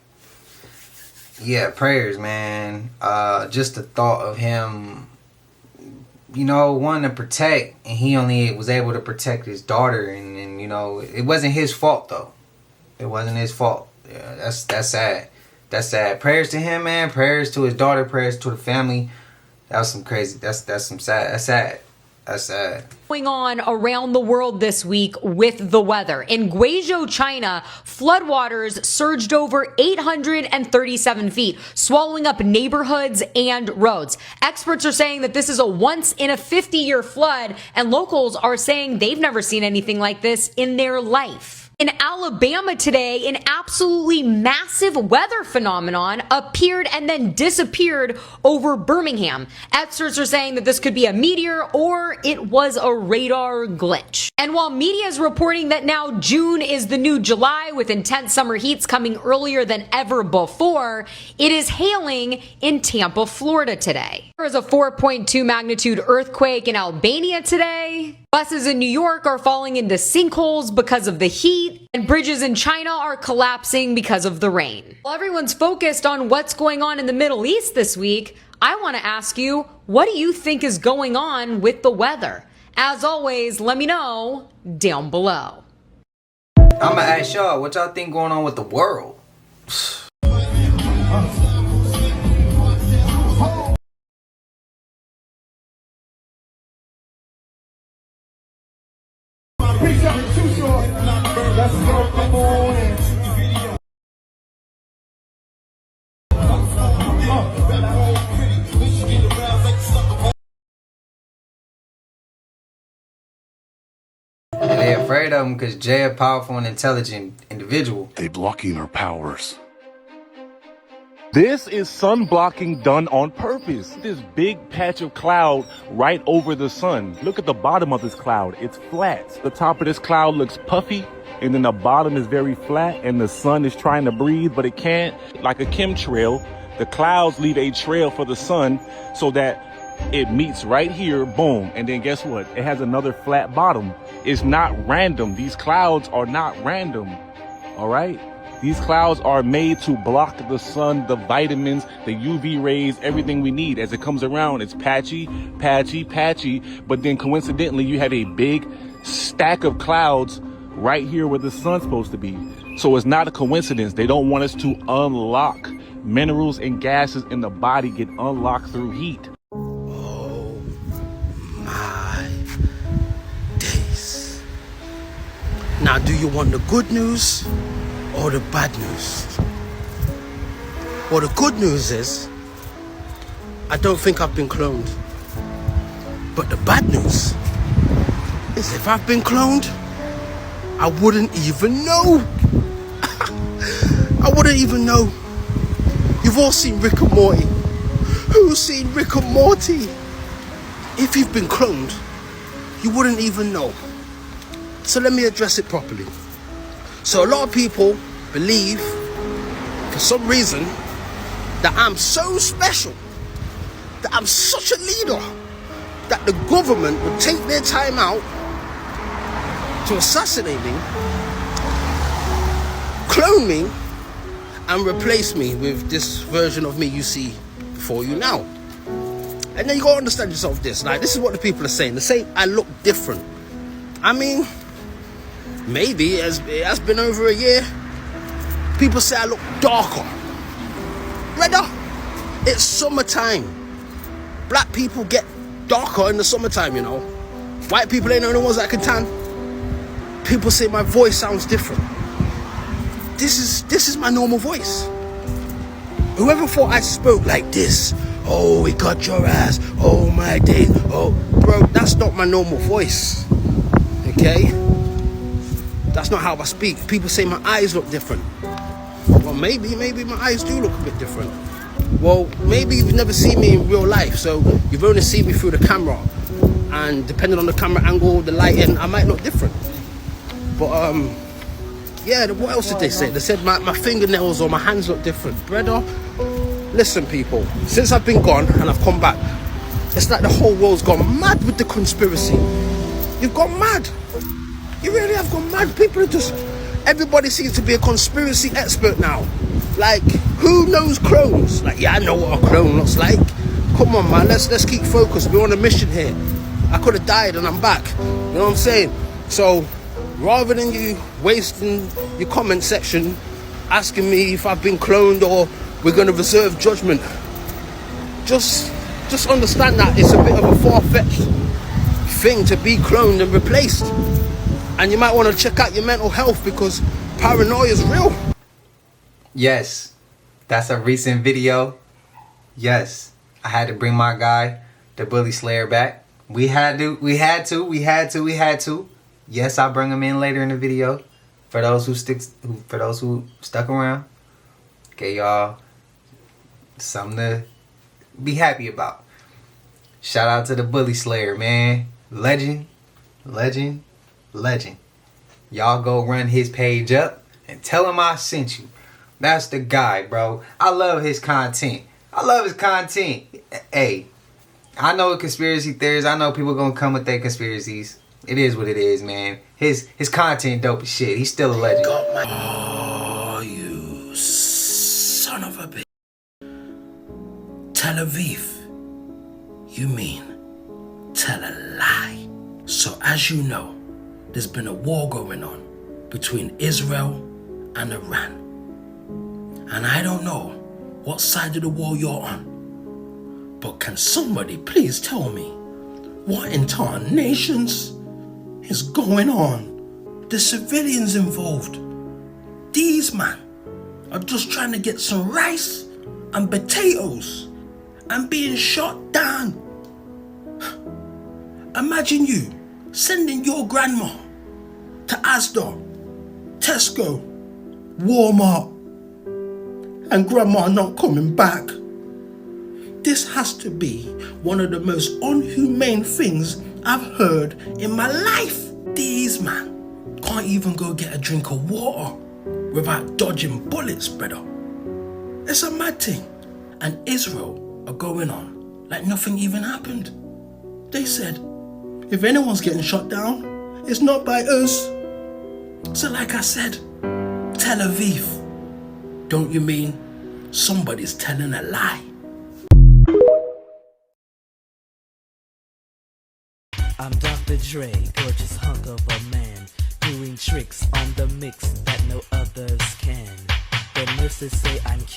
yeah, prayers, man. Just the thought of him, you know, wanting to protect, and he only was able to protect his daughter, and you know, it wasn't his fault though. It wasn't his fault. Yeah, that's sad. That's sad. Prayers to him, man. Prayers to his daughter. Prayers to the family. That was some crazy. That's some sad. That's sad. That's sad. Going on around the world this week with the weather. In Guizhou, China, floodwaters surged over 837 feet, swallowing up neighborhoods and roads. Experts are saying that this is a once in a 50-year flood, and locals are saying they've never seen anything like this in their life. In Alabama today, an absolutely massive weather phenomenon appeared and then disappeared over Birmingham. Experts are saying that this could be a meteor or it was a radar glitch. And while media is reporting that now June is the new July with intense summer heats coming earlier than ever before, it is hailing in Tampa, Florida today. There is a 4.2 magnitude earthquake in Albania today. Buses in New York are falling into sinkholes because of the heat, and bridges in China are collapsing because of the rain. While everyone's focused on what's going on in the Middle East this week, I want to ask you, what do you think is going on with the weather? As always, let me know down below. I'm gonna ask y'all, what y'all think going on with the world? They afraid of him because Jay a powerful and intelligent individual. They blocking our powers. This is sun blocking done on purpose. This big patch of cloud right over the sun. Look at the bottom of this cloud. It's flat. The top of this cloud looks puffy, and then the bottom is very flat, and the sun is trying to breathe, but it can't. Like a chemtrail, the clouds leave a trail for the sun so that it meets right here, boom, and then guess what? It has another flat bottom. It's not random. These clouds are not random, all right? These clouds are made to block the sun, the vitamins, the UV rays, everything we need. As it comes around, it's patchy, patchy, patchy, but then coincidentally, you have a big stack of clouds right here where the sun's supposed to be. So it's not a coincidence. They don't want us to unlock. Minerals and gases in the body get unlocked through heat. Now, do you want the good news or the bad news? Well, the good news is, I don't think I've been cloned. But the bad news is if I've been cloned, I wouldn't even know. I wouldn't even know. You've all seen Rick and Morty. Who's seen Rick and Morty? If you've been cloned, you wouldn't even know. So let me address it properly. So a lot of people believe, for some reason, that I'm so special, that I'm such a leader, that the government would take their time out to assassinate me, clone me, and replace me with this version of me you see before you now. And then you gotta understand yourself this. Like, this is what the people are saying. They say I look different. I mean, maybe it has been over a year. People say I look darker. Redder. It's summertime. Black people get darker in the summertime, you know. White people ain't the only ones that can tan. People say my voice sounds different. This is my normal voice. Whoever thought I spoke like this, oh, we got your ass, oh my days, oh, bro, that's not my normal voice, okay? That's not how I speak. People say my eyes look different. Well, maybe my eyes do look a bit different. Well, maybe you've never seen me in real life, so you've only seen me through the camera, and depending on the camera angle, the lighting, I might look different. But yeah, what else did they say? They said my fingernails or my hands look different. Brother, listen people, since I've been gone and I've come back, it's like the whole world's gone mad with the conspiracy. You've gone mad. You really have gone mad. People are just, everybody seems to be a conspiracy expert now. Like, who knows clones? Like, yeah, I know what a clone looks like. Come on, man, let's keep focused. We're on a mission here. I could have died and I'm back. You know what I'm saying? So, rather than you wasting your comment section asking me if I've been cloned or we're going to reserve judgment, just understand that it's a bit of a far-fetched thing to be cloned and replaced. And you might want to check out your mental health because paranoia is real. Yes, that's a recent video. Yes, I had to bring my guy, the Bully Slayer, back. We had to. Yes, I'll bring him in later in the video. For those who stuck around. Okay, y'all. Something to be happy about. Shout out to the Bully Slayer, man. Legend. Y'all go run his page up and tell him I sent you. That's the guy, bro. I love his content. Hey, I know conspiracy theories. I know people gonna come with their conspiracies. It is what it is, man. His content dope as shit. He's still a legend. Oh, you son of a bitch. Tel Aviv. You mean tell a lie. So as you know, there's been a war going on between Israel and Iran. And I don't know what side of the war you're on. But can somebody please tell me what in tarnations is going on? The civilians involved, these men are just trying to get some rice and potatoes and being shot down. Imagine you sending your grandma to Asda, Tesco, Walmart, and grandma not coming back. This has to be one of the most unhumane things I've heard in my life. These men can't even go get a drink of water without dodging bullets, brother. It's a mad thing. And Israel are going on like nothing even happened. They said, if anyone's getting shot down, it's not by us. So like I said, Tel Aviv. Don't you mean somebody's telling a lie? I'm Dr. Dre, gorgeous hunk of a man, doing tricks on the mix that no others can. The nurses say I'm cute.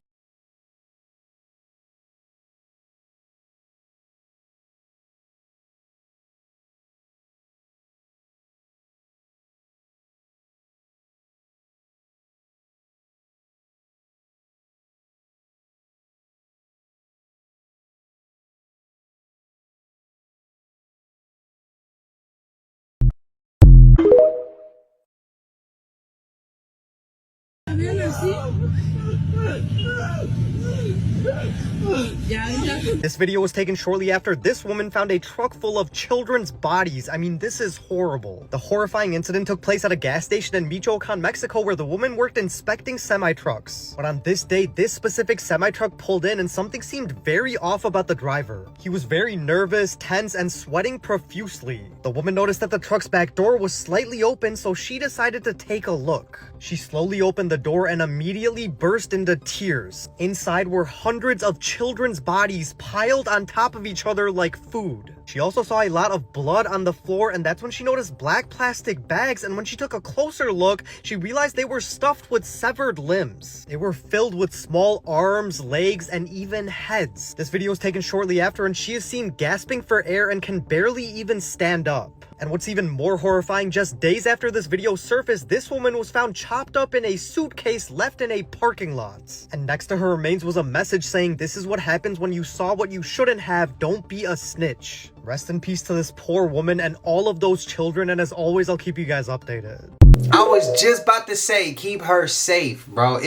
This video was taken shortly after this woman found a truck full of children's bodies. I mean, this is horrible. The horrifying incident took place at a gas station in Michoacan, Mexico, where the woman worked inspecting semi-trucks. But on this day, this specific semi-truck pulled in and something seemed very off about the driver. He was very nervous, tense, and sweating profusely. The woman noticed that the truck's back door was slightly open, so she decided to take a look. She slowly opened the door and immediately burst into tears. Inside were hundreds of children's bodies piled on top of each other like food. She also saw a lot of blood on the floor, and that's when she noticed black plastic bags, and when she took a closer look, she realized they were stuffed with severed limbs. They were filled with small arms, legs, and even heads. This video was taken shortly after, and she is seen gasping for air and can barely even stand up. And what's even more horrifying, just days after this video surfaced, this woman was found chopped up in a suitcase left in a parking lot. And next to her remains was a message saying, "This is what happens when you saw what you shouldn't have, don't be a snitch." Rest in peace to this poor woman and all of those children, and as always, I'll keep you guys updated. I was just about to say, keep her safe, bro.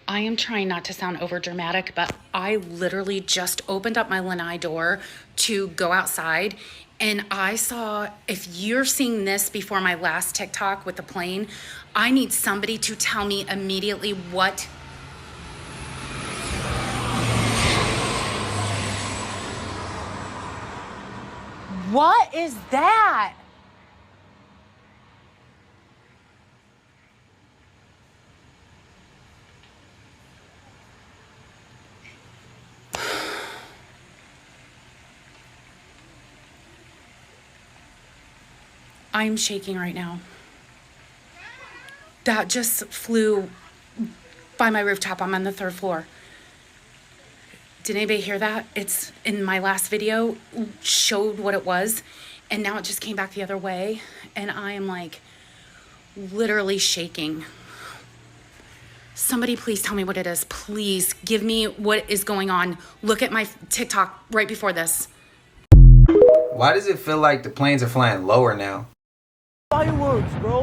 I am trying not to sound over dramatic, but I literally just opened up my lanai door to go outside, and I saw, if you're seeing this before my last TikTok with the plane, I need somebody to tell me immediately what is that? I'm shaking right now. That just flew by my rooftop. I'm on the 3rd floor. Did anybody hear that? It's in my last video, showed what it was, and now it just came back the other way, and I am like literally shaking. Somebody please tell me what it is. Please give me what is going on. Look at my TikTok right before this. Why does it feel like the planes are flying lower now? Fireworks, bro.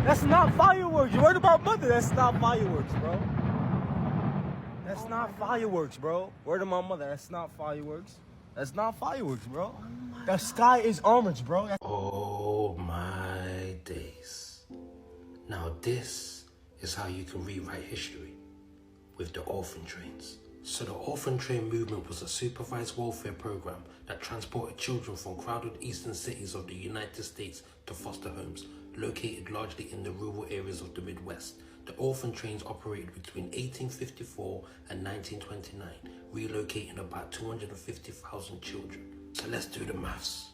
That's not fireworks. You worried about mother? That's not fireworks, bro. That's not fireworks, bro. Word of my mother. That's not fireworks. That's not fireworks, bro. The sky is orange, bro. Oh my days. Now this is how you can rewrite history with the orphan trains. So the orphan train movement was a supervised welfare program that transported children from crowded eastern cities of the United States to foster homes, located largely in the rural areas of the Midwest. The orphan trains operated between 1854 and 1929, relocating about 250,000 children. So let's do the maths.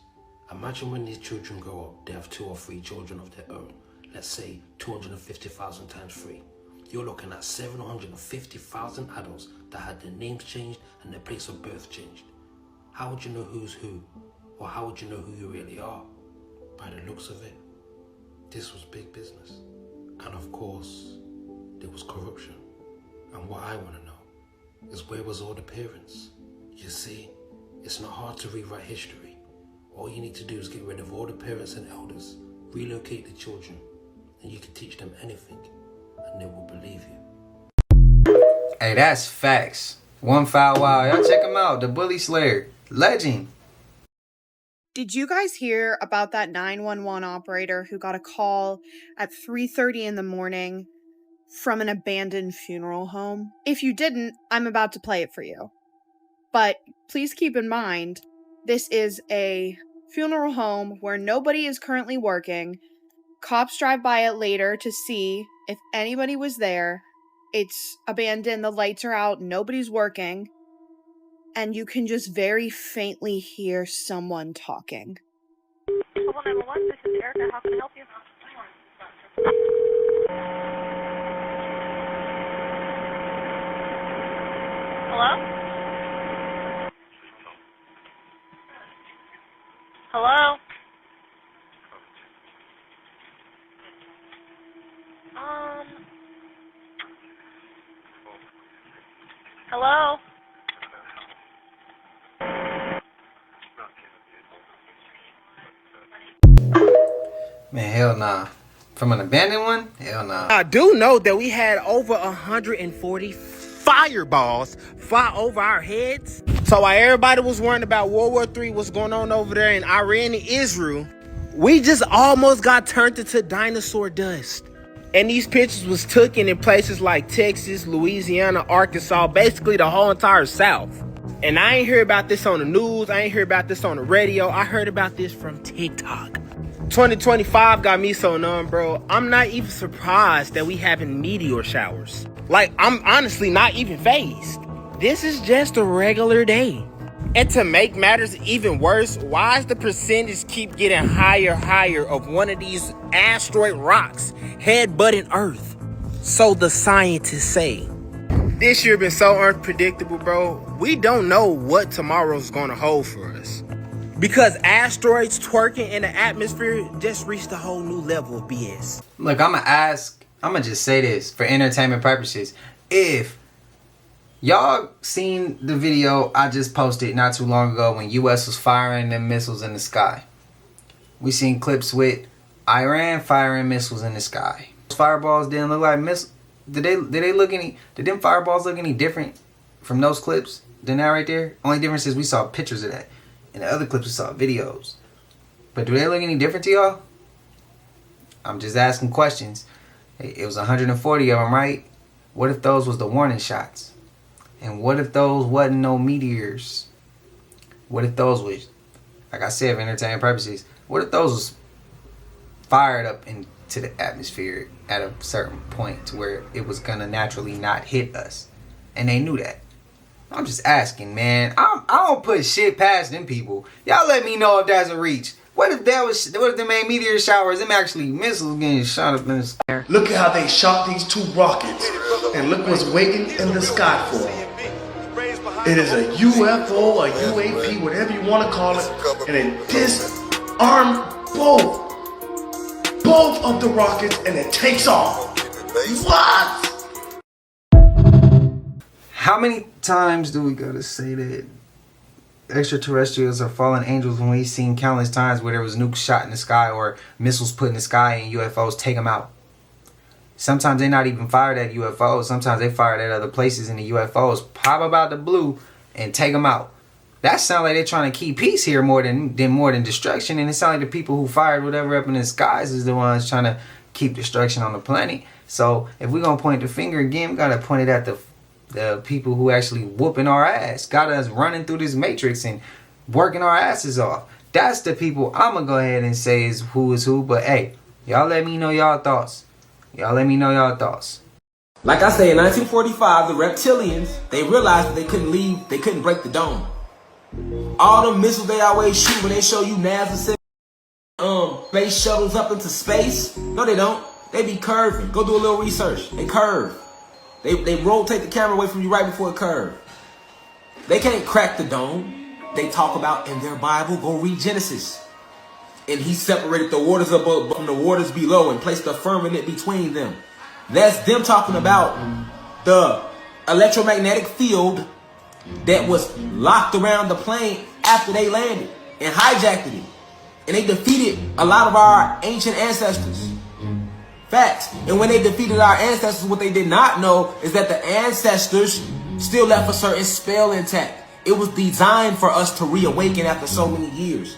Imagine when these children grow up, they have 2 or 3 children of their own. Let's say 250,000 times 3. You're looking at 750,000 adults that had their names changed and their place of birth changed. How would you know who's who? Or how would you know who you really are? By the looks of it, this was big business. And of course, there was corruption. And what I want to know is, where was all the parents? You see, it's not hard to rewrite history. All you need to do is get rid of all the parents and elders, relocate the children, and you can teach them anything, and they will believe you. Hey, that's facts. One Foul Wow. Y'all check him out. The Bully Slayer. Legend. Did you guys hear about that 911 operator who got a call at 3:30 in the morning from an abandoned funeral home? If you didn't, I'm about to play it for you. But please keep in mind, this is a funeral home where nobody is currently working. Cops drive by it later to see if anybody was there. It's abandoned, the lights are out, nobody's working. And you can just very faintly hear someone talking. 911, this is Erica. How can I help you? Hello? Hello? Hello? Man, hell nah. From an abandoned one? Hell nah. I do know that we had over 140 fireballs fly over our heads. So while everybody was worrying about World War III, what's going on over there in Iran and Israel, we just almost got turned into dinosaur dust. And these pictures was taken in places like Texas, Louisiana, Arkansas, basically the whole entire South. And I ain't hear about this on the news. I ain't hear about this on the radio. I heard about this from TikTok. 2025 got me so numb, bro. I'm not even surprised that we having meteor showers. Like, I'm honestly not even fazed. This is just a regular day. And to make matters even worse, why does the percentage keep getting higher of one of these asteroid rocks headbutting Earth? So the scientists say. This year been so unpredictable, bro. We don't know what tomorrow's gonna hold for us. Because asteroids twerking in the atmosphere just reached a whole new level of BS. Look, I'ma just say this for entertainment purposes. If y'all seen the video I just posted not too long ago when US was firing them missiles in the sky. We seen clips with Iran firing missiles in the sky. Fireballs didn't look like missiles. Did them fireballs look any different from those clips than that right there? Only difference is we saw pictures of that. In the other clips we saw videos. But do they look any different to y'all? I'm just asking questions. It was 140 of them, right? What if those was the warning shots? And what if those wasn't no meteors? What if those was, like I said, for entertainment purposes, what if those was fired up into the atmosphere at a certain point to where it was gonna naturally not hit us? And they knew that. I'm just asking, man. I don't put shit past them people. Y'all let me know if that's a reach. What if they made meteor showers? Them actually missiles getting shot up in the sky. Look at how they shot these 2 rockets, and look what's waiting in the sky for them. It is a UFO, a UAP, whatever you want to call it, and it disarmed both of the rockets, and it takes off. What? How many times do we gotta say that extraterrestrials are fallen angels when we've seen countless times where there was nukes shot in the sky or missiles put in the sky and UFOs take them out? Sometimes they're not even fired at UFOs. Sometimes they fired at other places and the UFOs pop up out the blue and take them out. That sounds like they're trying to keep peace here more than destruction. And it sounds like the people who fired whatever up in the skies is the ones trying to keep destruction on the planet. So if we're going to point the finger again, we got to point it at the people who actually whooping our ass. Got us running through this matrix and working our asses off. That's the people I'm going to go ahead and say is who. But hey, y'all let me know y'all thoughts. Y'all let me know y'all thoughts. Like I say, in 1945, the reptilians, they realized that they couldn't break the dome. All the missiles they always shoot when they show you NASA send space shuttles up into space. No, they don't. They be curving. Go do a little research. They curve. They rotate the camera away from you right before it curves. They can't crack the dome. They talk about in their Bible, go read Genesis. And he separated the waters above from the waters below and placed the firmament between them. That's them talking about the electromagnetic field that was locked around the plane after they landed and hijacked it. And they defeated a lot of our ancient ancestors. Facts. And when they defeated our ancestors, what they did not know is that the ancestors still left a certain spell intact. It was designed for us to reawaken after so many years.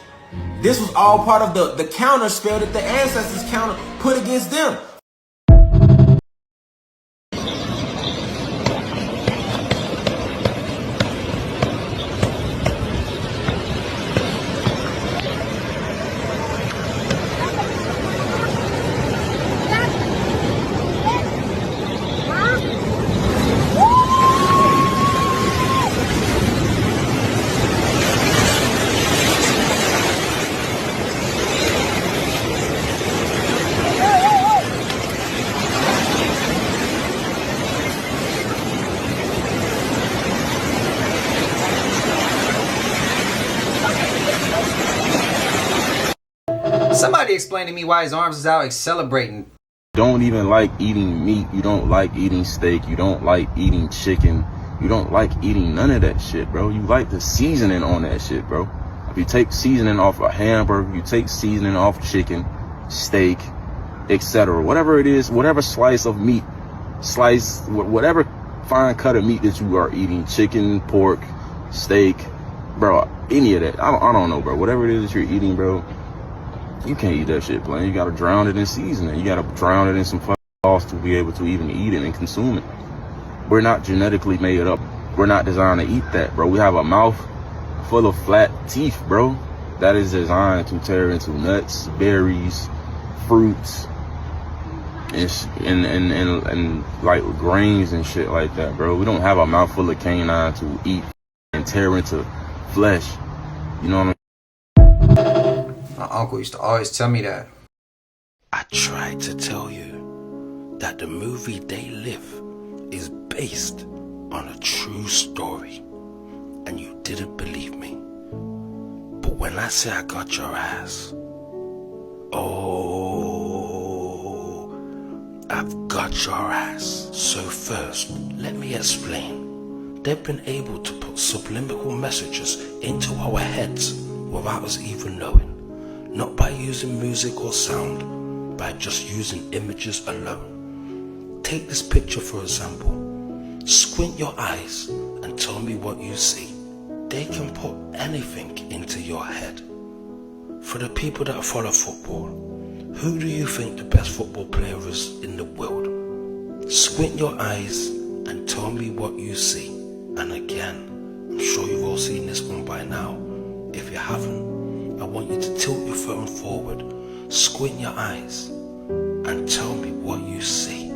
This was all part of the counter spell that the ancestors put against them. Somebody explain to me why his arms is out celebrating. Don't even like eating meat. You don't like eating steak. You don't like eating chicken. You don't like eating none of that shit, bro. You like the seasoning on that shit, bro. If you take seasoning off a hamburger, you take seasoning off chicken, steak, etc. Whatever it is, whatever slice of meat, whatever fine cut of meat that you are eating, chicken, pork, steak, bro, any of that. I don't know, bro. Whatever it is that you're eating, bro, you can't eat that shit, plain. You gotta drown it in seasoning. You gotta drown it in some fucking sauce to be able to even eat it and consume it. We're not genetically made up. We're not designed to eat that, bro. We have a mouth full of flat teeth, bro. That is designed to tear into nuts, berries, fruits, and like grains and shit like that, bro. We don't have a mouth full of canine to eat and tear into flesh. You know what I mean? My uncle used to always tell me that. I tried to tell you that the movie They Live is based on a true story, and you didn't believe me. But when I say I got your ass, I've got your ass. So first, let me explain. They've been able to put subliminal messages into our heads without us even knowing. Not by using music or sound, by just using images alone. Take this picture for example. Squint your eyes and tell me what you see. They can put anything into your head. For the people that follow football, who do you think the best football player is in the world? Squint your eyes and tell me what you see. And again, I'm sure you've all seen this one by now. If you haven't, I want you to tilt your phone forward, squint your eyes, and tell me what you see.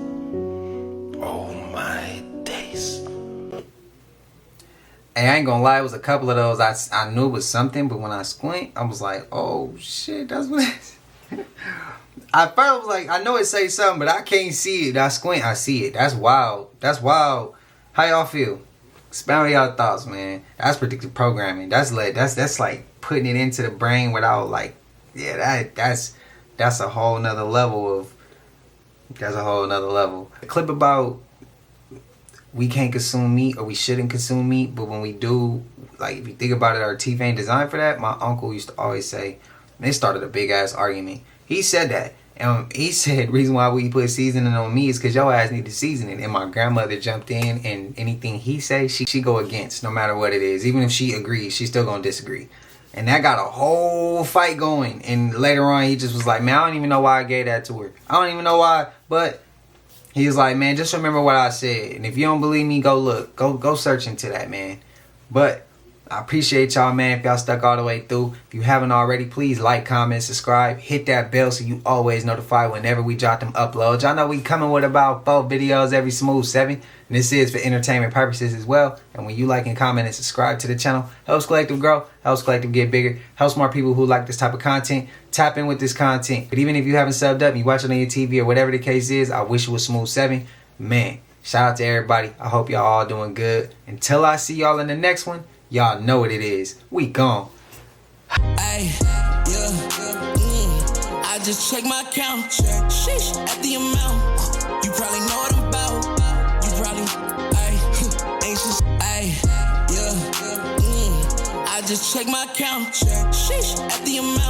Oh my days. Hey, I ain't gonna lie, it was a couple of those I knew it was something, but when I squint, I was like, oh shit, that's what it is. I first was like, I know it say something, but I can't see it. I squint, I see it. That's wild. That's wild. How y'all feel? Expound y'all thoughts, man. That's predictive programming. That's like putting it into the brain without like, yeah, that's a whole nother level of. That's a whole nother level. A clip about we can't consume meat or we shouldn't consume meat, but when we do, like if you think about it, our teeth ain't designed for that. My uncle used to always say, and it started a big ass argument. He said that. He said reason why we put seasoning on me is because your ass need to season it. And my grandmother jumped in, and anything he say, she go against no matter what it is. Even if she agrees, she's still gonna disagree. And that got a whole fight going. And later on, he just was like, man, I don't even know why I gave that to her. I don't even know why, but he was like, man, just remember what I said. And if you don't believe me, go look. Go search into that, man. But I appreciate y'all, man, if y'all stuck all the way through. If you haven't already, please like, comment, subscribe. Hit that bell so you always notified whenever we drop them uploads. Y'all know we coming with about 4 videos every smooth 7. And this is for entertainment purposes as well. And when you like and comment and subscribe to the channel, helps Collective grow, helps Collective get bigger, helps more people who like this type of content tap in with this content. But even if you haven't subbed up and you watch it on your TV or whatever the case is, I wish it was smooth 7. Man, shout out to everybody. I hope y'all all doing good. Until I see y'all in the next one, y'all know what it is. We gone. Ay, yeah, I just check my account. Sheesh, at the amount. You probably know what I'm about. You probably, anxious. Ay, yeah, I just check my account. Sheesh, at the amount.